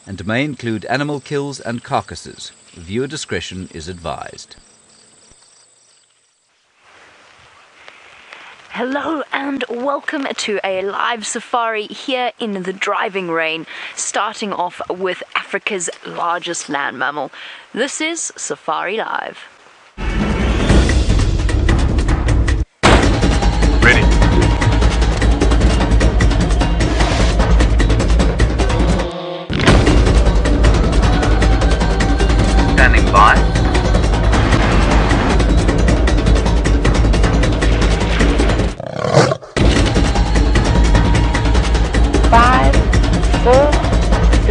and may include animal kills and carcasses. Viewer discretion is advised. Hello and welcome to a live safari here in the driving rain, starting off with Africa's largest land mammal. This is Safari Live. Ready. Standing by. 5, 4,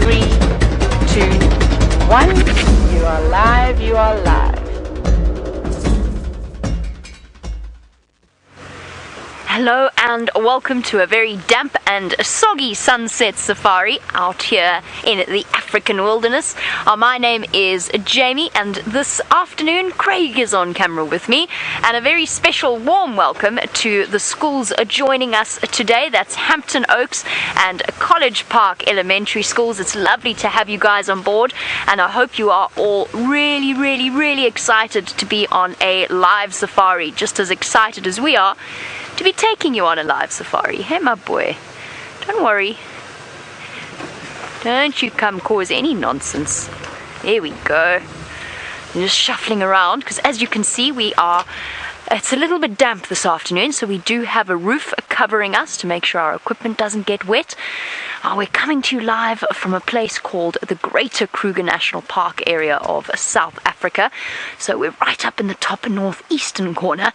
3, 2, 1. You are live, you are live. Hello and welcome to a very damp and soggy sunset safari out here in the African wilderness. My name is Jamie, and this afternoon Craig is on camera with me, and a very special warm welcome to the schools joining us today. That's Hampton Oaks and College Park Elementary Schools. It's lovely to have you guys on board, and I hope you are all really excited to be on a live safari, just as excited as we are to be taking you on a live safari. Hey, my boy, don't worry. Don't you come cause any nonsense. There we go. I'm just shuffling around because, as you can see, it's a little bit damp this afternoon, so we do have a roof covering us to make sure our equipment doesn't get wet. We're coming to you live from a place called the Greater Kruger National Park area of South Africa. So we're right up in the top northeastern corner,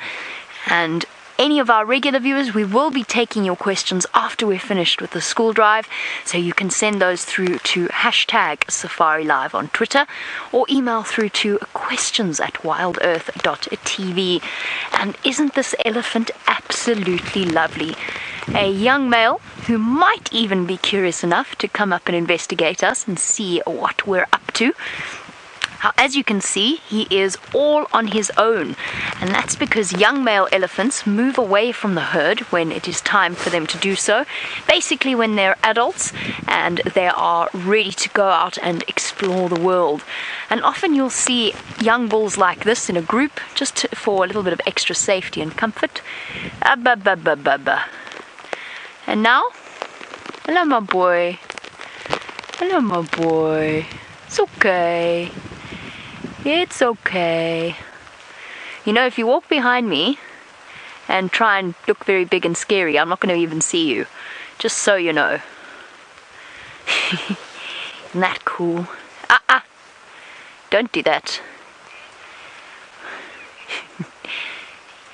and any of our regular viewers, we will be taking your questions after we're finished with the school drive, so you can send those through to #SafariLive on Twitter, or email through to questions@WildEarthTV. And isn't this elephant absolutely lovely? A young male who might even be curious enough to come up and investigate us and see what we're up to. As you can see, he is all on his own, and that's because young male elephants move away from the herd when it is time for them to do so, basically when they're adults and they are ready to go out and explore the world. And often you'll see young bulls like this in a group, just for a little bit of extra safety and comfort. And now, hello my boy. Hello my boy. It's okay. It's okay. You know, if you walk behind me and try and look very big and scary, I'm not going to even see you. Just so you know. Isn't that cool? Don't do that.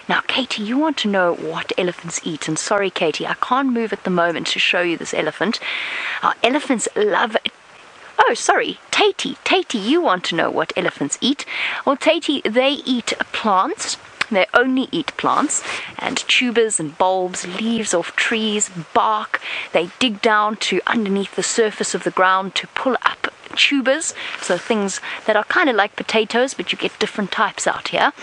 Now, Katie, you want to know what elephants eat. And sorry, Katie, I can't move at the moment to show you this elephant. Our elephants love... Oh, sorry, Tatey, you want to know what elephants eat? Well, Tatey, they eat plants. They only eat plants and tubers and bulbs, leaves off trees, bark. They dig down to underneath the surface of the ground to pull up tubers, so things that are kind of like potatoes, but you get different types out here.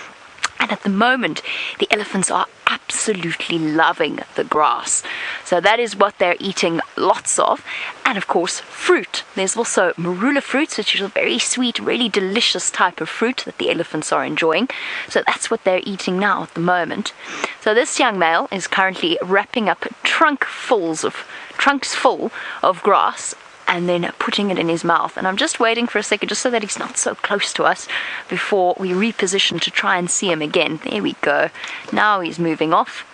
And at the moment, the elephants are absolutely loving the grass. So that is what they're eating lots of. And of course, fruit. There's also marula fruits, which is a very sweet, really delicious type of fruit that the elephants are enjoying. So that's what they're eating now at the moment. So this young male is currently wrapping up trunks full of grass and then putting it in his mouth. And I'm just waiting for a second just so that he's not so close to us before we reposition to try and see him again. There we go. Now he's moving off.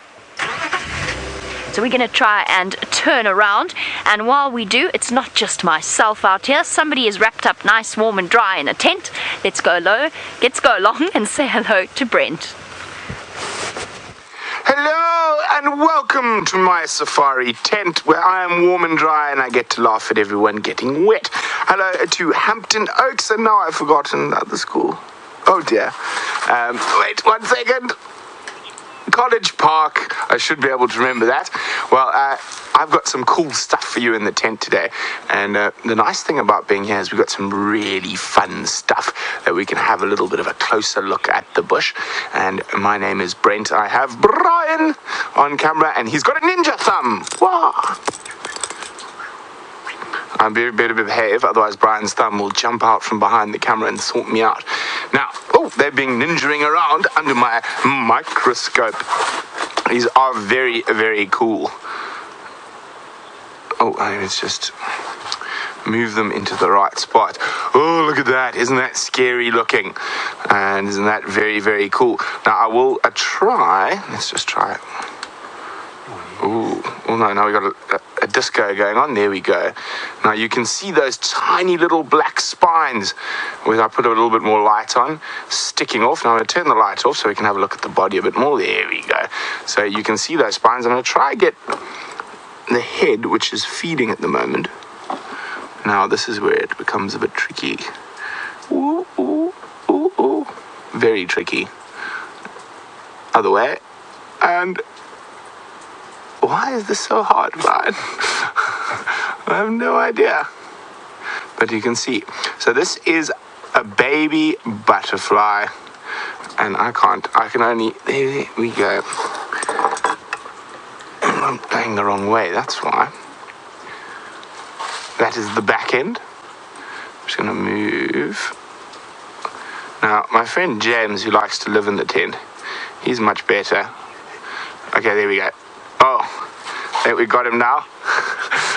So we're going to try and turn around, and while we do, it's not just myself out here. Somebody is wrapped up nice, warm and dry in a tent. Let's go along and say hello to Brent. Hello and welcome to my safari tent where I am warm and dry and I get to laugh at everyone getting wet. Hello to Hampton Oaks, and now I've forgotten the school. Oh dear. Wait 1 second. College Park, I should be able to remember that. Well, I've got some cool stuff for you in the tent today, and the nice thing about being here is we've got some really fun stuff that we can have a little bit of a closer look at the bush. And my name is Brent. I have Brian on camera, and he's got a ninja thumb. Wah! I better behave, otherwise Brian's thumb will jump out from behind the camera and sort me out. Now, they're being ninjaing around under my microscope. These are very, very cool. Let's just move them into the right spot. Oh, look at that. Isn't that scary looking? And isn't that very, very cool? Now, I will try. Let's just try it. Ooh. Oh, no, now we got a disco going on. There we go. Now, you can see those tiny little black spines, where I put a little bit more light on, sticking off. Now, I'm going to turn the light off so we can have a look at the body a bit more. There we go. So you can see those spines. I'm going to try and get the head, which is feeding at the moment. Now, this is where it becomes a bit tricky. Ooh, ooh, ooh, ooh. Very tricky. Other way. And why is this so hard, Brian? I have no idea. But you can see. So this is a baby butterfly. And I can only, there we go. I'm going the wrong way, that's why. That is the back end. I'm just going to move. Now, my friend James, who likes to live in the tent, he's much better. Okay, there we go. Oh, there, we got him now.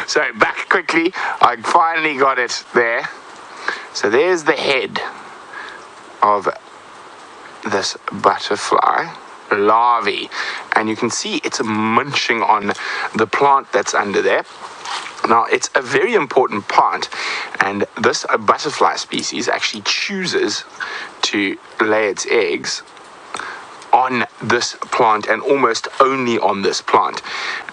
So, back quickly. I finally got it there. So, there's the head of this butterfly larvae. And you can see it's munching on the plant that's under there. Now, it's a very important part, and this butterfly species actually chooses to lay its eggs on this plant and almost only on this plant.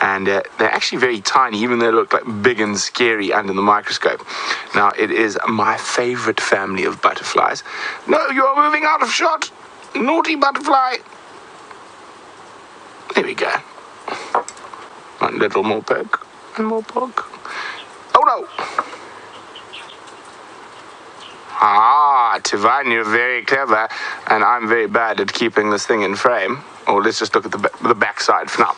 And they're actually very tiny, even though they look like big and scary under the microscope. Now, it is my favorite family of butterflies. No, you're moving out of shot! Naughty butterfly! There we go. One little more poke, and more poke. Oh no! Tivan, you're very clever, and I'm very bad at keeping this thing in frame. Or let's just look at the back side for now.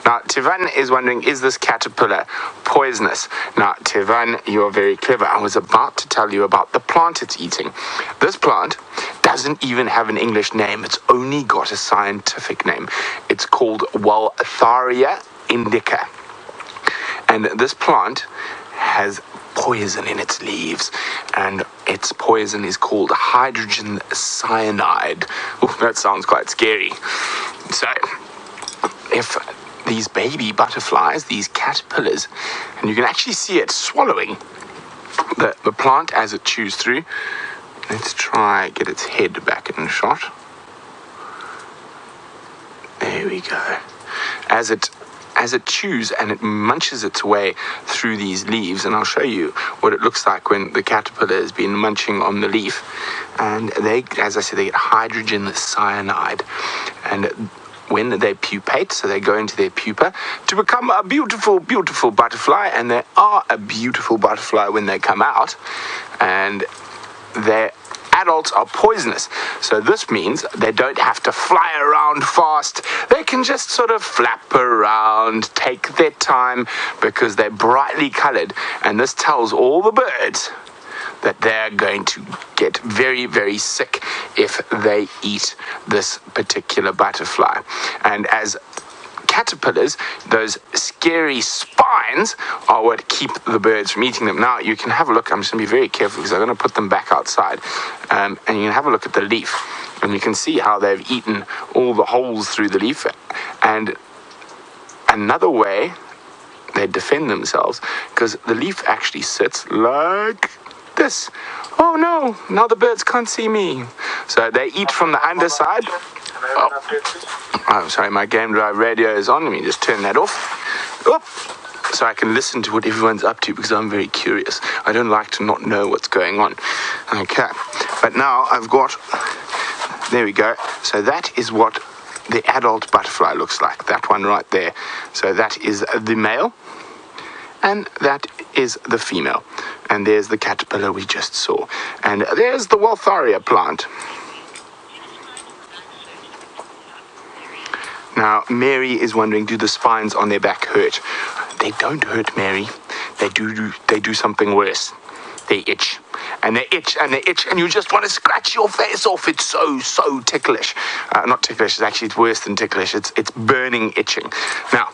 Now, Tivan is wondering, is this caterpillar poisonous? Now, Tivan, you're very clever. I was about to tell you about the plant it's eating. This plant doesn't even have an English name. It's only got a scientific name. It's called WildEarthTV indica. And this plant has poison in its leaves, and its poison is called hydrogen cyanide. Ooh, that sounds quite scary. So, if these baby butterflies, these caterpillars, and you can actually see it swallowing the plant as it chews through. Let's try get its head back in shot. There we go. As it chews and it munches its way through these leaves, and I'll show you what it looks like when the caterpillar has been munching on the leaf. And they, as I said, they get hydrogen cyanide. And when they pupate, so they go into their pupa to become a beautiful, beautiful butterfly, and they are a beautiful butterfly when they come out, and their adults are poisonous. So this means they don't have to fly around fast. They can just sort of flap around, take their time, because they're brightly colored, and this tells all the birds that they're going to get very, very sick if they eat this particular butterfly. And as caterpillars, those scary spines are what keep the birds from eating them. Now, you can have a look. I'm just going to be very careful because I'm going to put them back outside. And you can have a look at the leaf. And you can see how they've eaten all the holes through the leaf. And another way they defend themselves, because the leaf actually sits like this. Oh no, now the birds can't see me. So they eat from the underside. Oh, sorry, my game drive radio is on. Let me just turn that off. Oop. So I can listen to what everyone's up to, because I'm very curious. I don't like to not know what's going on. Okay, but now I've got, there we go. So that is what the adult butterfly looks like, that one right there. So that is the male, and that is the female. And there's the caterpillar we just saw. And there's the WildEarthTV plant. Now, Mary is wondering, do the spines on their back hurt? They don't hurt, Mary. they do something worse. They itch, and they itch, and they itch, and you just want to scratch your face off. It's so ticklish. Not ticklish, it's worse than ticklish. It's burning itching. Now,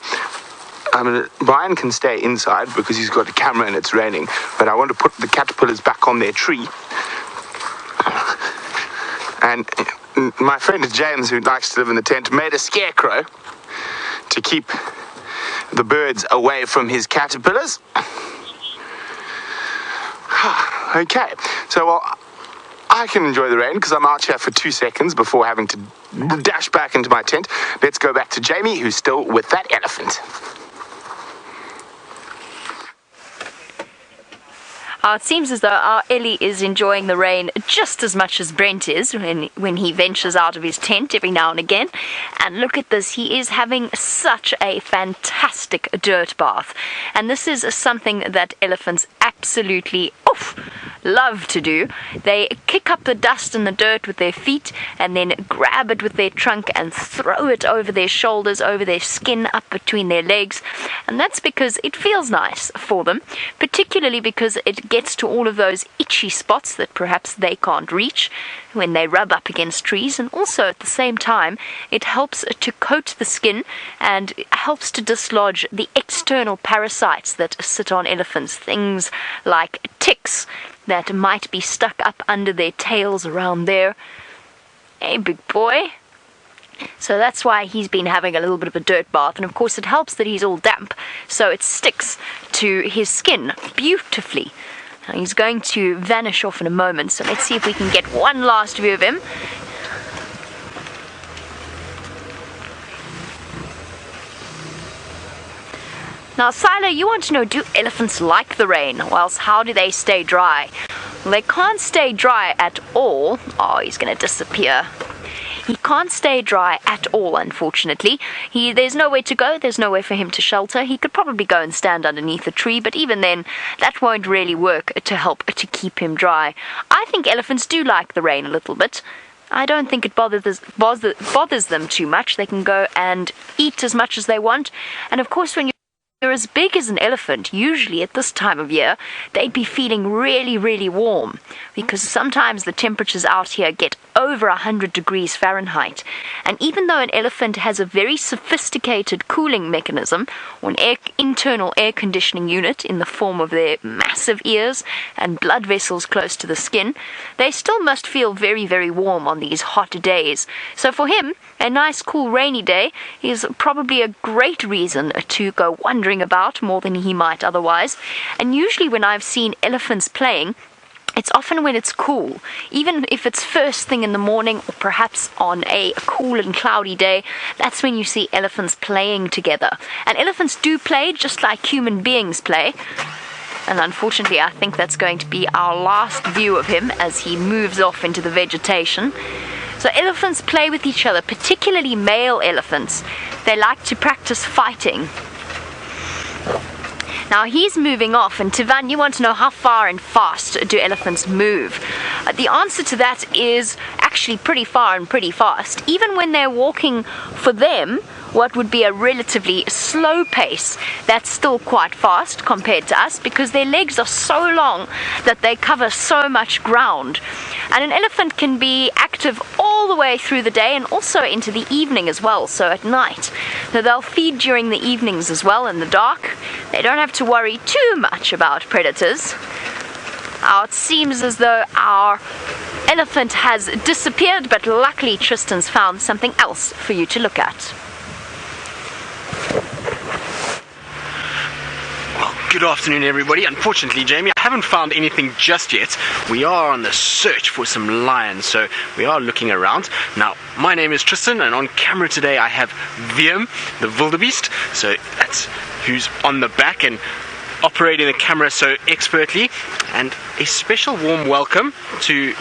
Brian can stay inside because he's got a camera and it's raining, but I want to put the caterpillars back on their tree. And my friend James, who likes to live in the tent, made a scarecrow to keep the birds away from his caterpillars. Okay, so I can enjoy the rain because I'm out here for 2 seconds before having to dash back into my tent. Let's go back to Jamie, who's still with that elephant. It seems as though our Ellie is enjoying the rain just as much as Brent is when he ventures out of his tent every now and again. And look at this, he is having such a fantastic dirt bath. And this is something that elephants absolutely love to do. They kick up the dust and the dirt with their feet and then grab it with their trunk and throw it over their shoulders, over their skin, up between their legs. And that's because it feels nice for them, particularly because it gets to all of those itchy spots that perhaps they can't reach when they rub up against trees. And also at the same time, it helps to coat the skin and helps to dislodge the external parasites that sit on elephants, things like ticks that might be stuck up under their tails around there. Hey, big boy. So that's why he's been having a little bit of a dirt bath, and of course it helps that he's all damp, so it sticks to his skin beautifully. Now he's going to vanish off in a moment, so let's see if we can get one last view of him. Now, Sila, you want to know, do elephants like the rain? Or else, how do they stay dry? Well, they can't stay dry at all. Oh, he's going to disappear. He can't stay dry at all, unfortunately. There's nowhere to go. There's nowhere for him to shelter. He could probably go and stand underneath a tree, but even then, that won't really work to help to keep him dry. I think elephants do like the rain a little bit. I don't think it bothers them too much. They can go and eat as much as they want. And of course, when you're as big as an elephant, usually at this time of year, they'd be feeling really, really warm, because sometimes the temperatures out here get over 100 degrees Fahrenheit. And even though an elephant has a very sophisticated cooling mechanism, or an internal air conditioning unit in the form of their massive ears and blood vessels close to the skin, they still must feel very, very warm on these hot days. So for him, a nice cool rainy day is probably a great reason to go wandering about more than he might otherwise. And usually when I've seen elephants playing, it's often when it's cool, even if it's first thing in the morning or perhaps on a cool and cloudy day. That's when you see elephants playing together. And elephants do play just like human beings play. And unfortunately, I think that's going to be our last view of him as he moves off into the vegetation. So elephants play with each other, particularly male elephants. They like to practice fighting. Now he's moving off, and Tivan, you want to know how far and fast do elephants move? The answer to that is actually pretty far and pretty fast. Even when they're walking, for them, what would be a relatively slow pace, that's still quite fast compared to us, because their legs are so long that they cover so much ground. And an elephant can be active all the way through the day and also into the evening as well, so at night. So they'll feed during the evenings as well in the dark. They don't have to worry too much about predators. Now it seems as though our elephant has disappeared, but luckily Tristan's found something else for you to look at. Good afternoon, everybody. Unfortunately, Jamie, I haven't found anything just yet. We are on the search for some lions, so we are looking around. Now, my name is Tristan, and on camera today I have Wiem, the wildebeest. So that's who's on the back and operating the camera so expertly. And a special warm welcome to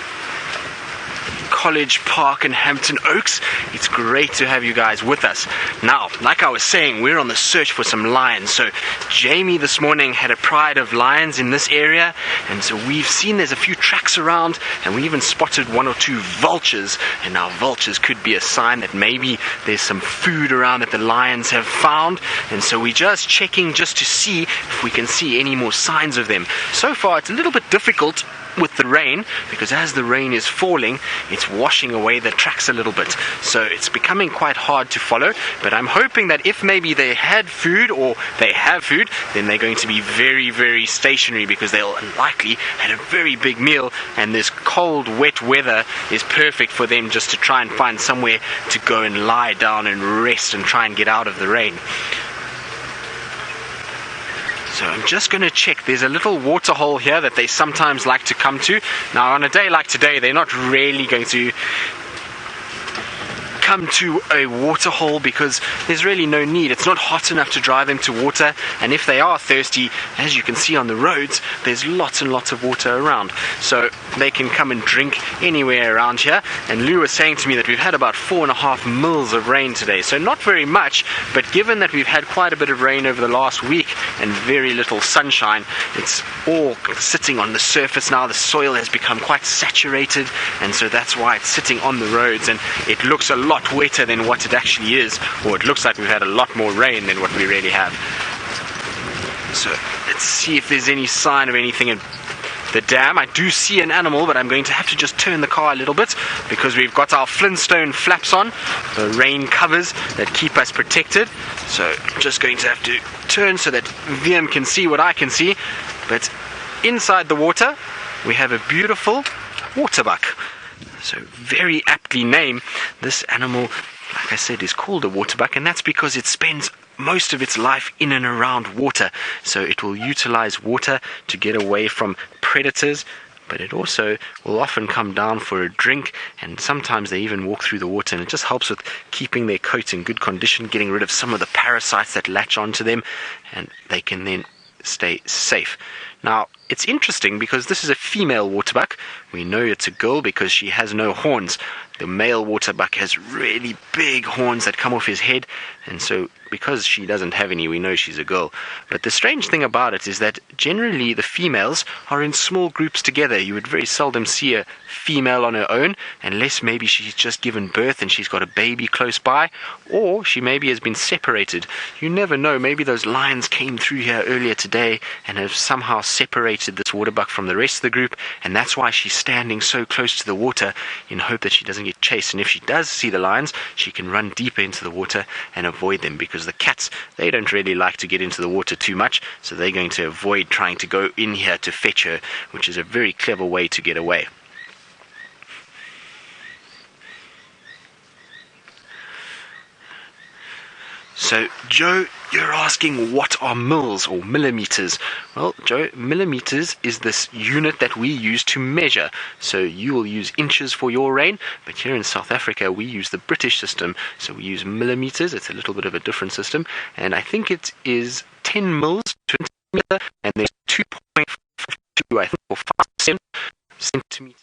College Park in Hampton Oaks. It's great to have you guys with us. Now, like I was saying, we're on the search for some lions. So Jamie this morning had a pride of lions in this area, and so we've seen there's a few tracks around, and we even spotted 1 or 2 vultures. And now vultures could be a sign that maybe there's some food around that the lions have found, and so we're just checking just to see if we can see any more signs of them. So far it's a little bit difficult with the rain, because as the rain is falling, it's washing away the tracks a little bit, so it's becoming quite hard to follow. But I'm hoping that if maybe they had food, or they have food, then they're going to be very, very stationary, because they'll likely had a very big meal, and this cold, wet weather is perfect for them just to try and find somewhere to go and lie down and rest and try and get out of the rain. So I'm just going to check. There's a little water hole here that they sometimes like to come to. Now on a day like today, they're not really going to come to a water hole because there's really no need. It's not hot enough to drive them to water, and if they are thirsty, as you can see on the roads, there's lots and lots of water around, so they can come and drink anywhere around here. And Lou was saying to me that we've had about 4.5 mils of rain today, so not very much, but given that we've had quite a bit of rain over the last week and very little sunshine, it's all sitting on the surface now. The soil has become quite saturated, and so that's why it's sitting on the roads, and it looks a lot wetter than what it actually is, or it looks like we've had a lot more rain than what we really have. So let's see if there's any sign of anything in the dam. I do see an animal, but I'm going to have to just turn the car a little bit because we've got our Flintstone flaps on, the rain covers that keep us protected. So I'm just going to have to turn so that VM can see what I can see. But inside the water we have a beautiful waterbuck. So very aptly named. This animal, like I said, is called a waterbuck, and that's because it spends most of its life in and around water. So it will utilize water to get away from predators, but it also will often come down for a drink, and sometimes they even walk through the water, and it just helps with keeping their coat in good condition, getting rid of some of the parasites that latch onto them, and they can then stay safe. Now, it's interesting because this is a female waterbuck. We know it's a girl because she has no horns. The male waterbuck has really big horns that come off his head, and so because she doesn't have any, we know she's a girl. But the strange thing about it is that generally the females are in small groups together. You would very seldom see a female on her own, unless maybe she's just given birth and she's got a baby close by, or she maybe has been separated. You never know, maybe those lions came through here earlier today and have somehow separated this waterbuck from the rest of the group, and that's why she's standing so close to the water in hope that she doesn't get chased. And if she does see the lions, she can run deeper into the water and avoid them, because the cats, they don't really like to get into the water too much, so they're going to avoid trying to go in here to fetch her, which is a very clever way to get away. So, Joe, you're asking what are mils or millimeters? Well, Joe, millimeters is this unit that we use to measure. So you will use inches for your rain, but here in South Africa we use the British system. So we use millimeters. It's a little bit of a different system, and I think it is 10 mils to a centimeter, and there's 2.52, I think, or 5 centimeters.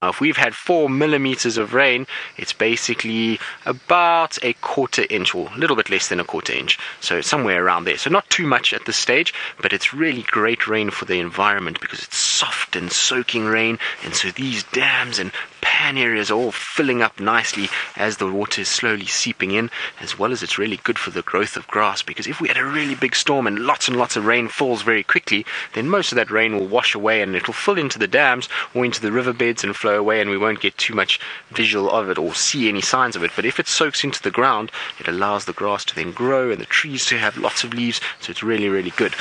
Now, if we've had 4 millimeters of rain, it's basically about a quarter inch, or a little bit less than a quarter inch. So somewhere around there. So not too much at this stage, but it's really great rain for the environment because it's soft and soaking rain. And so these dams and pan areas are all filling up nicely as the water is slowly seeping in, as well as it's really good for the growth of grass, because if we had a really big storm and lots of rain falls very quickly, then most of that rain will wash away and it will fill into the dams or into the riverbeds and flow away, and we won't get too much visual of it or see any signs of it. But if it soaks into the ground, it allows the grass to then grow and the trees to have lots of leaves, so it's really, really good.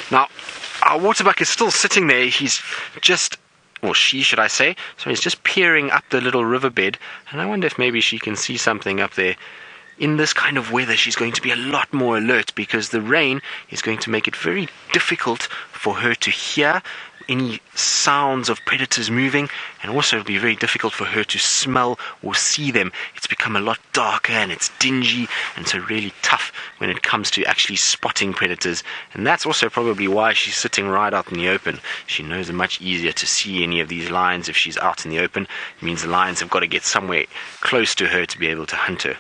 Now, our waterbuck is still sitting there. He's just, or she should I say, so he's just peering up the little riverbed, and I wonder if maybe she can see something up there. In this kind of weather, she's going to be a lot more alert because the rain is going to make it very difficult for her to hear any sounds of predators moving, and also it'll be very difficult for her to smell or see them. It's become a lot darker and it's dingy, and so really tough when it comes to actually spotting predators. And that's also probably why she's sitting right out in the open. She knows it's much easier to see any of these lions if she's out in the open. It means the lions have got to get somewhere close to her to be able to hunt her.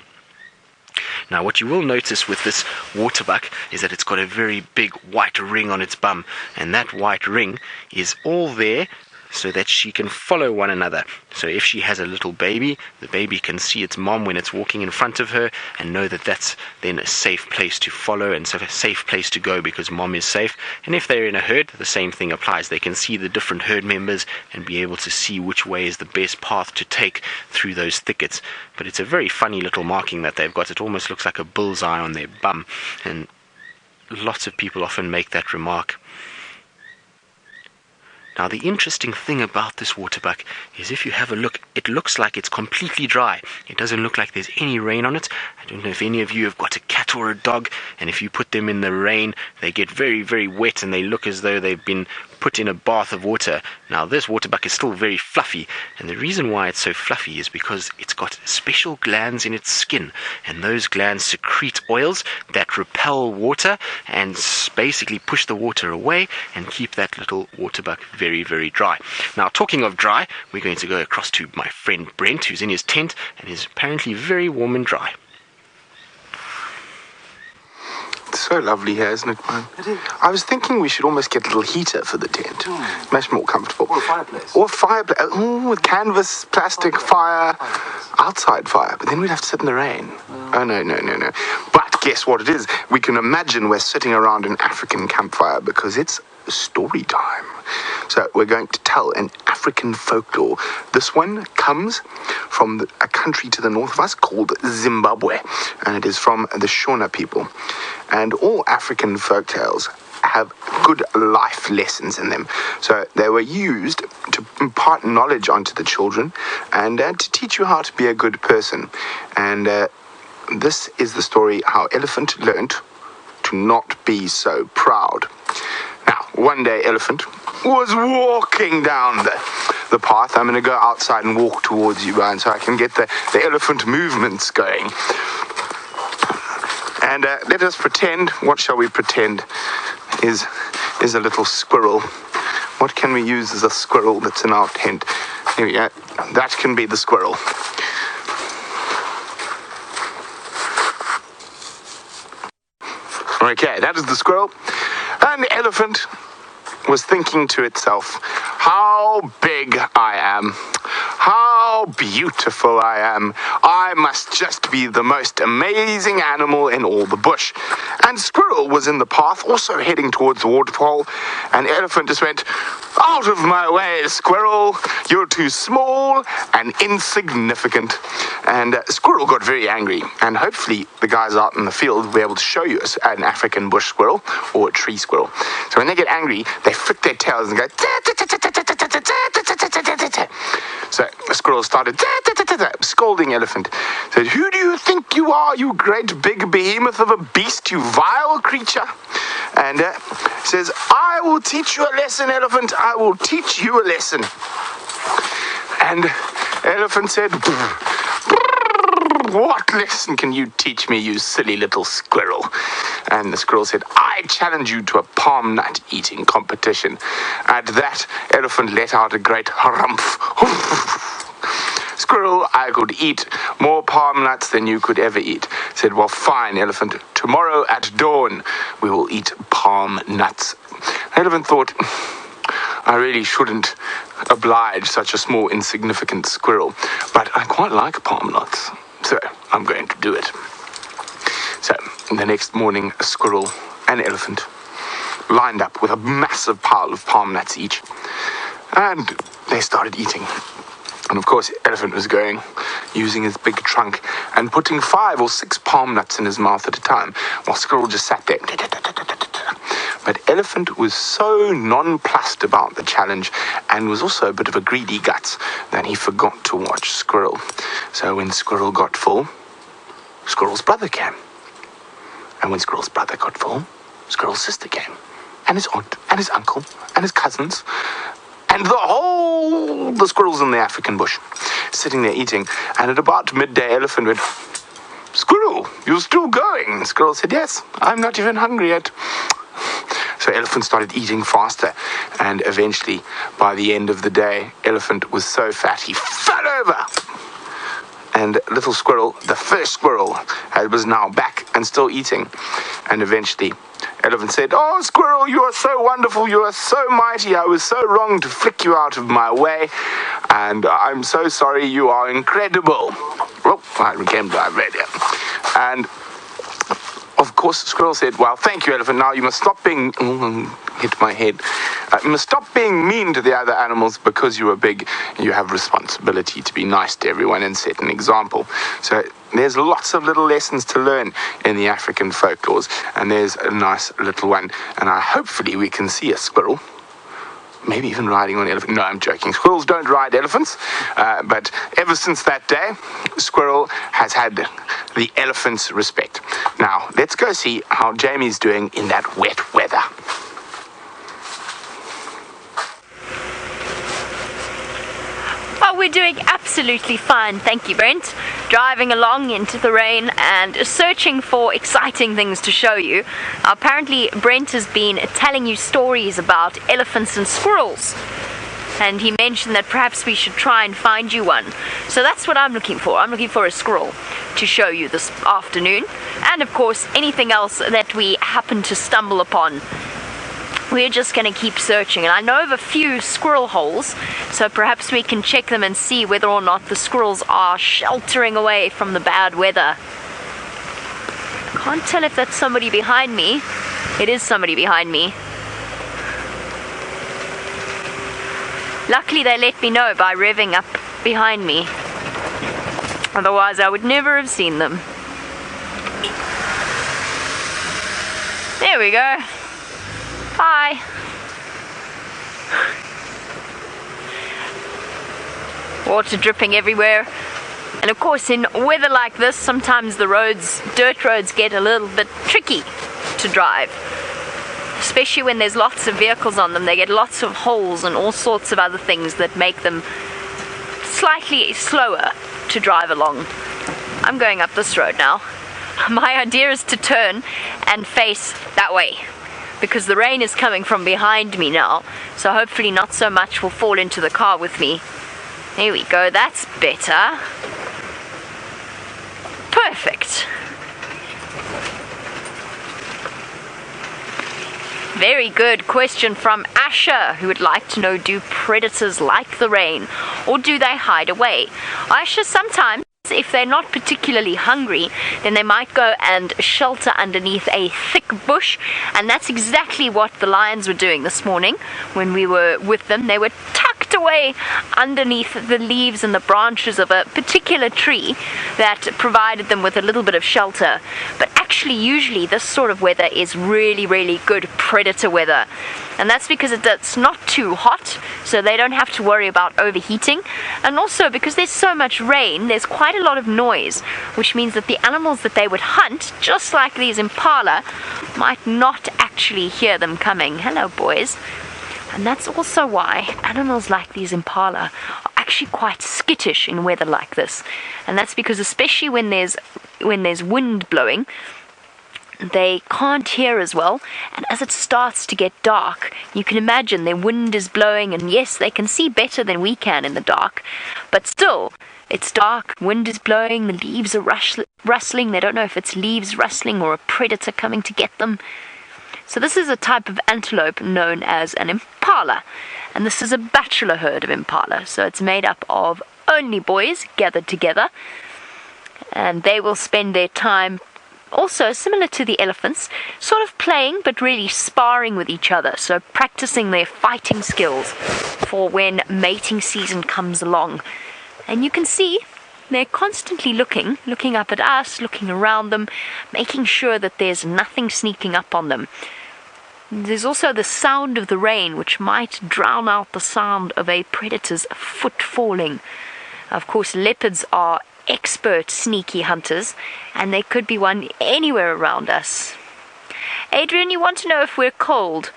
Now, what you will notice with this waterbuck is that it's got a very big white ring on its bum, and that white ring is all there so that she can follow one another. So if she has a little baby, the baby can see its mom when it's walking in front of her and know that that's then a safe place to follow and so a safe place to go because mom is safe. And if they're in a herd, the same thing applies. They can see the different herd members and be able to see which way is the best path to take through those thickets. But it's a very funny little marking that they've got. It almost looks like a bullseye on their bum, and lots of people often make that remark. Now, the interesting thing about this waterbuck is if you have a look, it looks like it's completely dry. It doesn't look like there's any rain on it. I don't know if any of you have got a cat or a dog, and if you put them in the rain, they get very, very wet and they look as though they've been put in a bath of water. Now, this waterbuck is still very fluffy, and the reason why it's so fluffy is because it's got special glands in its skin, and those glands secrete oils that repel water and basically push the water away and keep that little waterbuck very, very dry. Now, talking of dry, we're going to go across to my friend Brent, who's in his tent and is apparently very warm and dry. It's so lovely here, isn't it, man? It is. I was thinking we should almost get a little heater for the tent. Much more comfortable. Or a fireplace. Or a fireplace. Oh, with canvas, plastic, fire. Outside fire. But then we'd have to sit in the rain. Oh, no. But guess what it is? We can imagine we're sitting around an African campfire because it's story time. So we're going to tell an African folklore. This one comes from a country to the north of us called Zimbabwe, and it is from the Shona people. And all African folktales have good life lessons in them. So they were used to impart knowledge onto the children and to teach you how to be a good person. And this is the story how Elephant learned to not be so proud. Now, one day Elephant was walking down the path. I'm going to go outside and walk towards you, Brian, so I can get the elephant movements going. And let us pretend, what shall we pretend is a little squirrel. What can we use as a squirrel that's in our tent? Here we go. That can be the squirrel. Okay, that is the squirrel. And the elephant was thinking to itself, how big I am, how beautiful I am. I must just be the most amazing animal in all the bush. And Squirrel was in the path, also heading towards the waterfall, and Elephant just went, out of my way, Squirrel, you're too small and insignificant. And Squirrel got very angry, and hopefully the guys out in the field will be able to show you an African bush squirrel or a tree squirrel. So when they get angry, they flick their tails and go, so the squirrel started scolding Elephant. Said, who do you think you are, you great big behemoth of a beast, you vile creature? And says, I will teach you a lesson, Elephant. I will teach you a lesson. And Elephant said, what lesson can you teach me, you silly little squirrel? And the squirrel said, I challenge you to a palm nut eating competition. At that, Elephant let out a great harumph. Squirrel, I could eat more palm nuts than you could ever eat. Said, well, fine, Elephant. Tomorrow at dawn, we will eat palm nuts. Elephant thought, I really shouldn't oblige such a small, insignificant squirrel, but I quite like palm nuts, so I'm going to do it. So, the next morning, a squirrel and Elephant lined up with a massive pile of palm nuts each, and they started eating. And of course, Elephant was going, using his big trunk and putting 5 or 6 palm nuts in his mouth at a time, while Squirrel just sat there. But Elephant was so nonplussed about the challenge and was also a bit of a greedy guts that he forgot to watch Squirrel. So when Squirrel got full, Squirrel's brother came. And when Squirrel's brother got full, Squirrel's sister came. and his aunt and his uncle and his cousins and the squirrels in the African bush sitting there eating. And at about midday, Elephant went, "Squirrel, you're still going?" Squirrel said, "Yes, I'm not even hungry yet." So Elephant started eating faster, and eventually, by the end of the day, Elephant was so fat he fell over. And little squirrel, the first squirrel, was now back and still eating. And eventually, Elephant said, "Oh, squirrel, you are so wonderful, you are so mighty. I was so wrong to flick you out of my way, and I'm so sorry, you are incredible." Well, I became live radio. And of course, Squirrel said, "Well, thank you, Elephant. Now you must stop being..." hit my head. "You must stop being mean to the other animals because you are big. You have responsibility to be nice to everyone and set an example." So there's lots of little lessons to learn in the African folklores, and there's a nice little one. And hopefully we can see a squirrel, maybe even riding on an elephant. No, I'm joking. Squirrels don't ride elephants. But ever since that day, Squirrel has had the elephant's respect. Now, let's go see how Jamie's doing in that wet weather. Oh, we're doing absolutely fine, thank you, Brent. Driving along into the rain and searching for exciting things to show you. Apparently, Brent has been telling you stories about elephants and squirrels. And he mentioned that perhaps we should try and find you one. So that's what I'm looking for. I'm looking for a squirrel to show you this afternoon. And of course, anything else that we happen to stumble upon. We're just going to keep searching. And I know of a few squirrel holes, so perhaps we can check them and see whether or not the squirrels are sheltering away from the bad weather. Can't tell if that's somebody behind me. It is somebody behind me. Luckily they let me know by revving up behind me. Otherwise I would never have seen them. There we go. Hi. Water dripping everywhere. And of course, in weather like this, sometimes the dirt roads get a little bit tricky to drive. Especially when there's lots of vehicles on them. They get lots of holes and all sorts of other things that make them slightly slower to drive along. I'm going up this road now. My idea is to turn and face that way, because the rain is coming from behind me now, so hopefully not so much will fall into the car with me. There we go, that's better. Perfect. Very good question from Asher, who would like to know, do predators like the rain, or do they hide away? Asher, sometimes, if they're not particularly hungry, then they might go and shelter underneath a thick bush, and that's exactly what the lions were doing this morning when we were with them. They were tucked away underneath the leaves and the branches of a particular tree that provided them with a little bit of shelter. But actually, usually this sort of weather is really, really good predator weather, and that's because it's not too hot, so they don't have to worry about overheating, and also because there's so much rain, there's quite a lot of noise, which means that the animals that they would hunt, just like these impala, might not actually hear them coming. Hello, boys. And that's also why animals like these impala are actually quite skittish in weather like this. And that's because, especially when there's wind blowing, they can't hear as well, and as it starts to get dark, you can imagine their wind is blowing, and yes, they can see better than we can in the dark, but still, it's dark, wind is blowing, the leaves are rustling, they don't know if it's leaves rustling or a predator coming to get them. So this is a type of antelope known as an impala, and this is a bachelor herd of impala, so it's made up of only boys gathered together, and they will spend their time also similar to the elephants, sort of playing but really sparring with each other, so practicing their fighting skills for when mating season comes along. And you can see they're constantly looking up at us, looking around them, making sure that there's nothing sneaking up on them. There's also the sound of the rain, which might drown out the sound of a predator's foot falling. Of course, leopards are expert sneaky hunters, and there could be one anywhere around us. Adrian, you want to know if we're cold?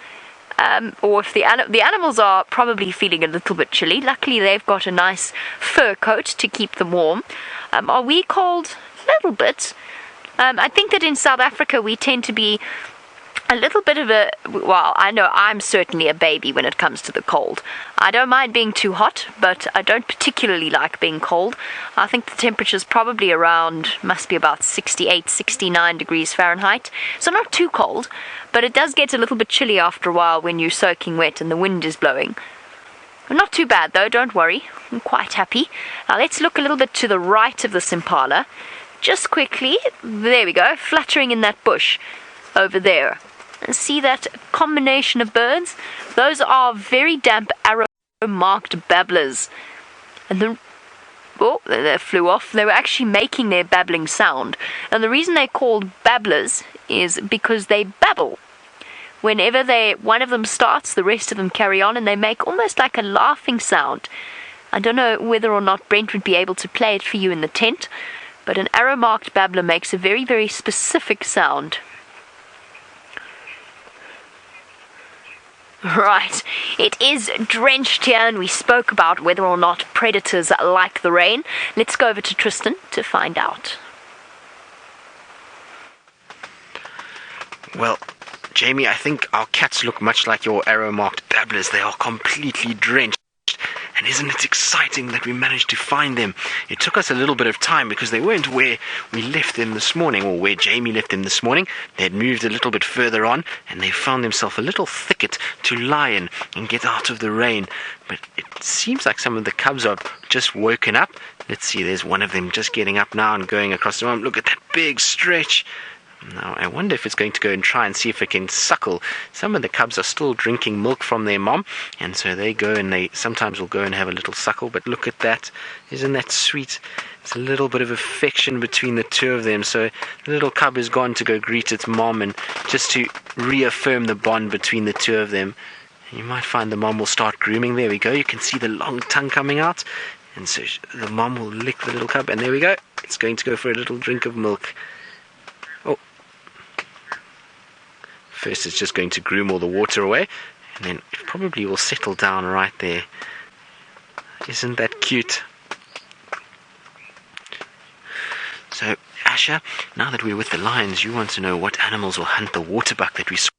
or if the animals are probably feeling a little bit chilly. Luckily, they've got a nice fur coat to keep them warm. Are we cold? A little bit. I think that in South Africa we tend to be a little bit of well, I know I'm certainly a baby when it comes to the cold. I don't mind being too hot, but I don't particularly like being cold. I think the temperature's probably must be about 68, 69 degrees Fahrenheit. So not too cold, but it does get a little bit chilly after a while when you're soaking wet and the wind is blowing. Not too bad though, don't worry. I'm quite happy. Now let's look a little bit to the right of this Impala. Just quickly, there we go, fluttering in that bush over there. And see that combination of birds? Those are very damp arrow-marked babblers. And they flew off. They were actually making their babbling sound. And the reason they're called babblers is because they babble. Whenever one of them starts, the rest of them carry on, and they make almost like a laughing sound. I don't know whether or not Brent would be able to play it for you in the tent, but an arrow-marked babbler makes a very, very specific sound. Right, it is drenched here, and we spoke about whether or not predators like the rain. Let's go over to Tristan to find out. Well, Jamie, I think our cats look much like your arrow-marked babblers. They are completely drenched. And isn't it exciting that we managed to find them? It took us a little bit of time because they weren't where we left them this morning, or where Jamie left them this morning. They had moved a little bit further on, and they found themselves a little thicket to lie in and get out of the rain. But it seems like some of the cubs are just woken up. Let's see, there's one of them just getting up now and going across the room. Look at that big stretch. Now, I wonder if it's going to go and try and see if it can suckle. Some of the cubs are still drinking milk from their mom, and so they go and they sometimes will go and have a little suckle. But look at that. Isn't that sweet? It's a little bit of affection between the two of them. So the little cub has gone to go greet its mom, and just to reaffirm the bond between the two of them. You might find the mom will start grooming. There we go. You can see the long tongue coming out. And so the mom will lick the little cub, and there we go. It's going to go for a little drink of milk. First it's just going to groom all the water away, and then it probably will settle down right there. Isn't that cute? So, Asha, now that we're with the lions, you want to know what animals will hunt the waterbuck that we saw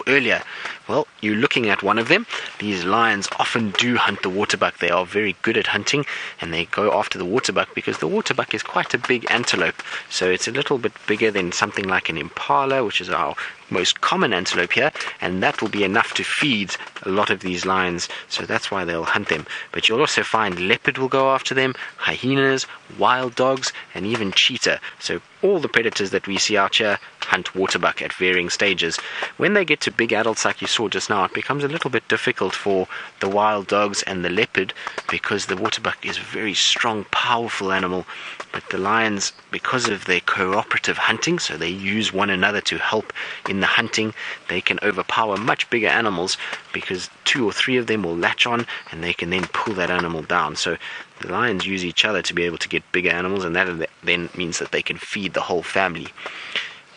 earlier. Well, you're looking at one of them. These lions often do hunt the waterbuck. They are very good at hunting, and they go after the waterbuck because the waterbuck is quite a big antelope. So it's a little bit bigger than something like an impala, which is our most common antelope here, and that will be enough to feed a lot of these lions. So that's why they'll hunt them. But you'll also find leopard will go after them, hyenas, wild dogs, and even cheetah. So all the predators that we see out here hunt waterbuck at varying stages. When they get to big adults like you saw just now, it becomes a little bit difficult for the wild dogs and the leopard because the waterbuck is a very strong, powerful animal. But the lions, because of their cooperative hunting, so they use one another to help in the hunting, they can overpower much bigger animals because 2 or 3 of them will latch on and they can then pull that animal down. So the lions use each other to be able to get bigger animals, and that then means that they can feed the whole family.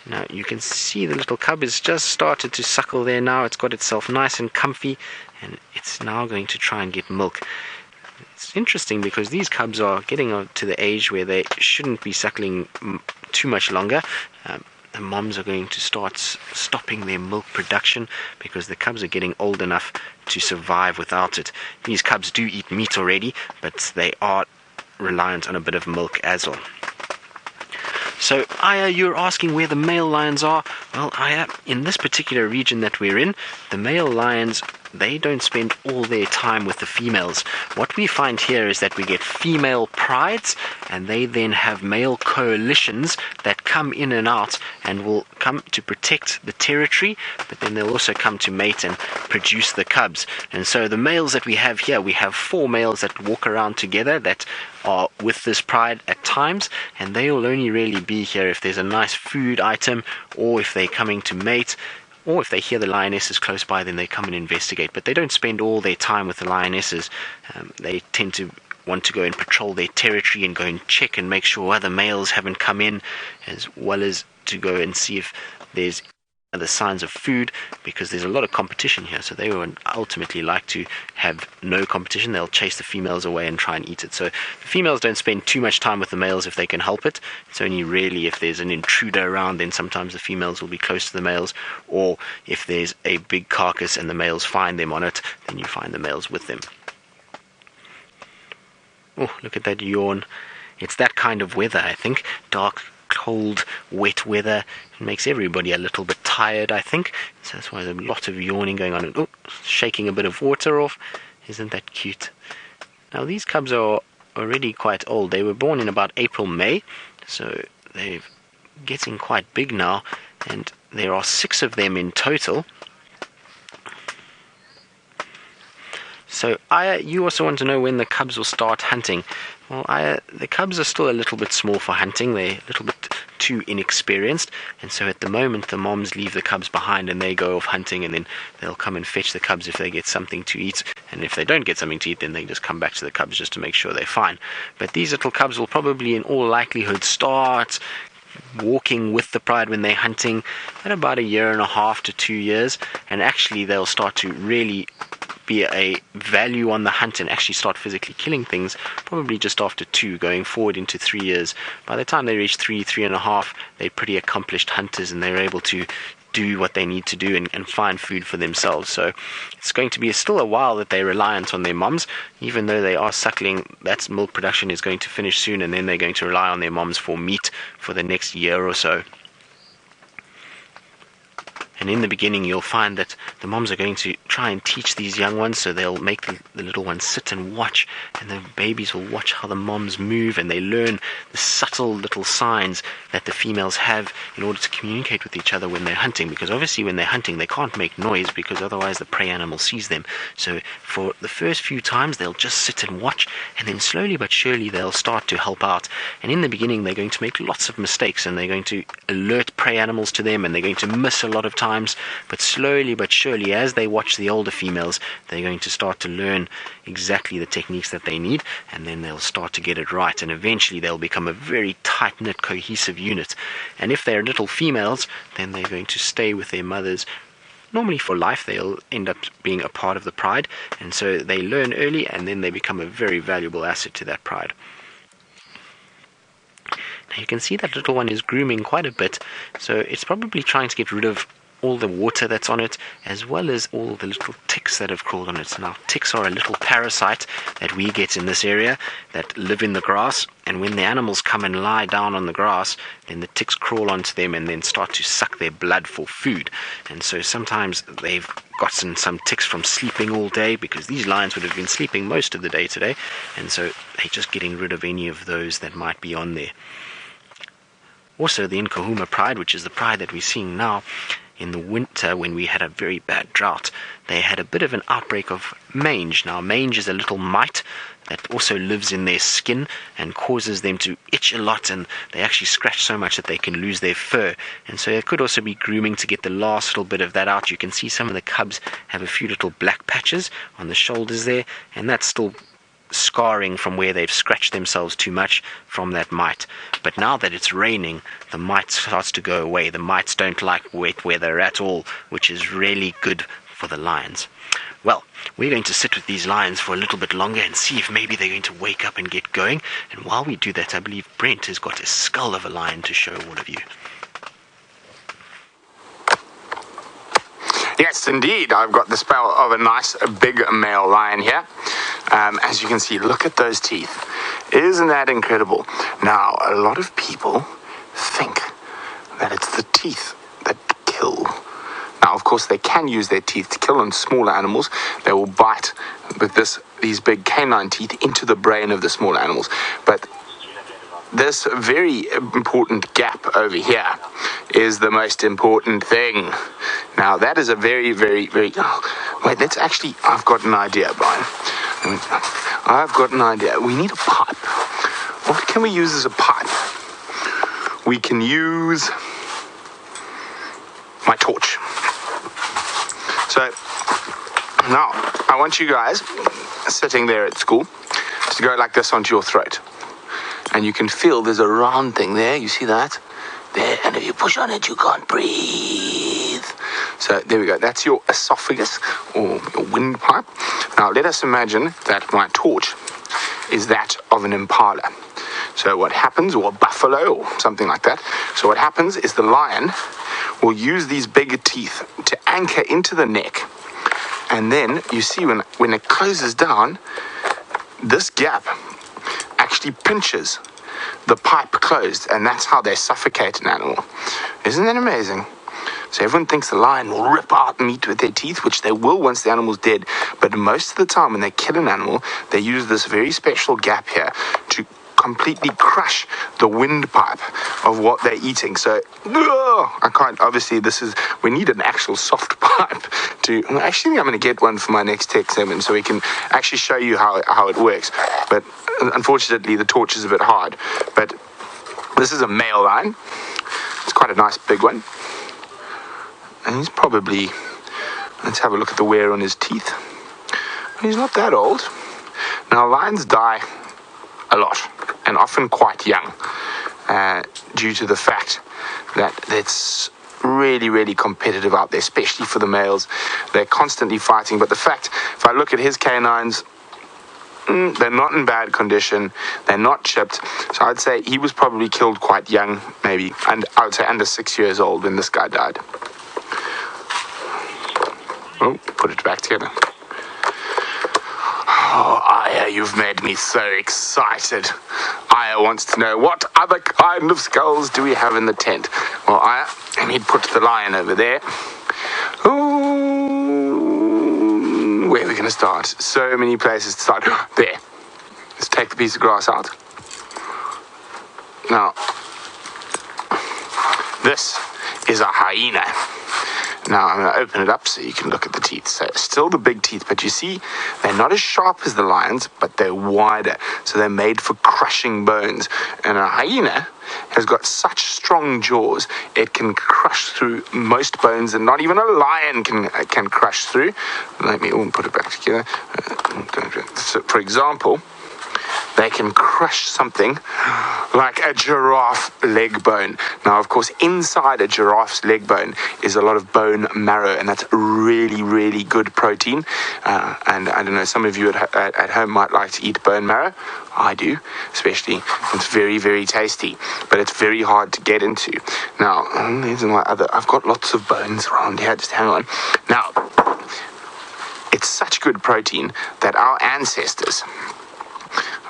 Now you can see the little cub has just started to suckle there now. It's got itself nice and comfy, and it's now going to try and get milk. It's interesting because these cubs are getting to the age where they shouldn't be suckling too much longer. The moms are going to start stopping their milk production because the cubs are getting old enough to survive without it. These cubs do eat meat already, but they are reliant on a bit of milk as well. So, Aya, you're asking where the male lions are. Well, Aya, in this particular region that we're in, the male lions, they don't spend all their time with the females. What we find here is that we get female prides, and they then have male coalitions that come in and out and will come to protect the territory, but then they'll also come to mate and produce the cubs. And so the males that we have here, we have 4 males that walk around together that are with this pride at times, and they will only really be here if there's a nice food item, or if they're coming to mate, or if they hear the lionesses close by, then they come and investigate. But they don't spend all their time with the lionesses. They tend to want to go and patrol their territory and go and check and make sure other males haven't come in, as well as to go and see if there's the signs of food, because there's a lot of competition here. So they would ultimately like to have no competition. They'll chase the females away and try and eat it. So the females don't spend too much time with the males if they can help it. It's only really if there's an intruder around, then sometimes the females will be close to the males, or if there's a big carcass and the males find them on it, then you find the males with them. Oh, look at that yawn. It's that kind of weather, I think. Dark, cold, wet weather. It makes everybody a little bit tired, I think. So that's why there's a lot of yawning going on. Oh, shaking a bit of water off. Isn't that cute? Now, these cubs are already quite old. They were born in about April, May. So they're getting quite big now. And there are 6 of them in total. So, Aya, you also want to know when the cubs will start hunting. Well, Aya, the cubs are still a little bit small for hunting. They're a little bit too inexperienced. And so at the moment, the moms leave the cubs behind and they go off hunting, and then they'll come and fetch the cubs if they get something to eat. And if they don't get something to eat, then they just come back to the cubs just to make sure they're fine. But these little cubs will probably, in all likelihood, start walking with the pride when they're hunting at about 1.5 to 2 years. And actually, they'll start to really be a value on the hunt and actually start physically killing things probably just after 2, going forward into 3 years. By the time they reach 3.5, they're pretty accomplished hunters, and they're able to do what they need to do and find food for themselves. So it's going to be still a while that they're reliant on their moms. Even though they are suckling, that milk production is going to finish soon, and then they're going to rely on their moms for meat for the next year or so. And in the beginning, you'll find that the moms are going to try and teach these young ones, so they'll make the little ones sit and watch, and the babies will watch how the moms move, and they learn the subtle little signs that the females have in order to communicate with each other when they're hunting, because obviously when they're hunting, they can't make noise, because otherwise the prey animal sees them. So for the first few times, they'll just sit and watch, and then slowly but surely they'll start to help out. And in the beginning, they're going to make lots of mistakes, and they're going to alert prey animals to them, and they're going to miss a lot of times. But slowly but surely, as they watch the older females, they're going to start to learn exactly the techniques that they need, and then they'll start to get it right, and eventually they'll become a very tight-knit, cohesive unit. And if they're little females, then they're going to stay with their mothers normally for life. They'll end up being a part of the pride, and so they learn early, and then they become a very valuable asset to that pride. Now you can see that little one is grooming quite a bit, so it's probably trying to get rid of all the water that's on it, as well as all the little ticks that have crawled on it. Now, ticks are a little parasite that we get in this area that live in the grass, and when the animals come and lie down on the grass, then the ticks crawl onto them and then start to suck their blood for food. And so sometimes they've gotten some ticks from sleeping all day, because these lions would have been sleeping most of the day today, and so they're just getting rid of any of those that might be on there. Also, the Nkuhuma Pride, which is the pride that we're seeing now, in the winter, when we had a very bad drought, they had a bit of an outbreak of mange. Now, mange is a little mite that also lives in their skin and causes them to itch a lot, and they actually scratch so much that they can lose their fur. And so it could also be grooming to get the last little bit of that out. You can see some of the cubs have a few little black patches on the shoulders there, and that's still scarring from where they've scratched themselves too much from that mite. But now that it's raining, the mite starts to go away. The mites don't like wet weather at all, which is really good for the lions. Well, we're going to sit with these lions for a little bit longer and see if maybe they're going to wake up and get going. And while we do that, I believe Brent has got a skull of a lion to show all of you. Yes, indeed. I've got the skull of a nice big male lion here. As you can see, look at those teeth. Isn't that incredible? Now, a lot of people think that it's the teeth that kill. Now, of course, they can use their teeth to kill on smaller animals. They will bite with these big canine teeth into the brain of the smaller animals. But this very important gap over here is the most important thing. Now, that is a very, very, very... Oh, wait, let's actually... I've got an idea, Brian. I've got an idea. We need a pipe. What can we use as a pipe? We can use my torch. So, now, I want you guys sitting there at school to go like this onto your throat. And you can feel there's a round thing there. You see that? There. And if you push on it, you can't breathe. So there we go. That's your esophagus or your windpipe. Now let us imagine that my torch is that of an impala. So what happens, or a buffalo or something like that. So what happens is the lion will use these bigger teeth to anchor into the neck. And then you see when it closes down, this gap actually pinches the pipe closed, and that's how they suffocate an animal. Isn't that amazing? So everyone thinks the lion will rip out meat with their teeth, which they will once the animal's dead. But most of the time when they kill an animal, they use this very special gap here to completely crush the windpipe of what they're eating. So I can't, obviously we need an actual soft pipe to, actually I'm going to get one for my next tech segment so we can actually show you how it works. But unfortunately the torch is a bit hard. But this is a male lion. It's quite a nice big one. And he's probably, let's have a look at the wear on his teeth. He's not that old. Now lions die a lot, and often quite young, due to the fact that it's really, really competitive out there, especially for the males. They're constantly fighting, but the fact, if I look at his canines, they're not in bad condition, they're not chipped, so I'd say he was probably killed quite young, maybe, and I would say under 6 years old when this guy died. Oh, put it back together. Oh, Aya, you've made me so excited. Aya wants to know, what other kind of skulls do we have in the tent? Well, Aya, and he'd put the lion over there. Ooh, where are we going to start? So many places to start. There. Let's take the piece of grass out. Now, this is a hyena. Now I'm going to open it up so you can look at the teeth. So still the big teeth, but you see they're not as sharp as the lions, but they're wider. So they're made for crushing bones. And a hyena has got such strong jaws, it can crush through most bones, and not even a lion can crush through. Let me put it back together. So for example, they can crush something like a giraffe leg bone. Now, of course, inside a giraffe's leg bone is a lot of bone marrow, and that's really, really good protein. And I don't know, some of you at home might like to eat bone marrow. I do, especially. It's very, very tasty, but it's very hard to get into. Now, there's my I've got lots of bones around here. Just hang on. Now, it's such good protein that our ancestors...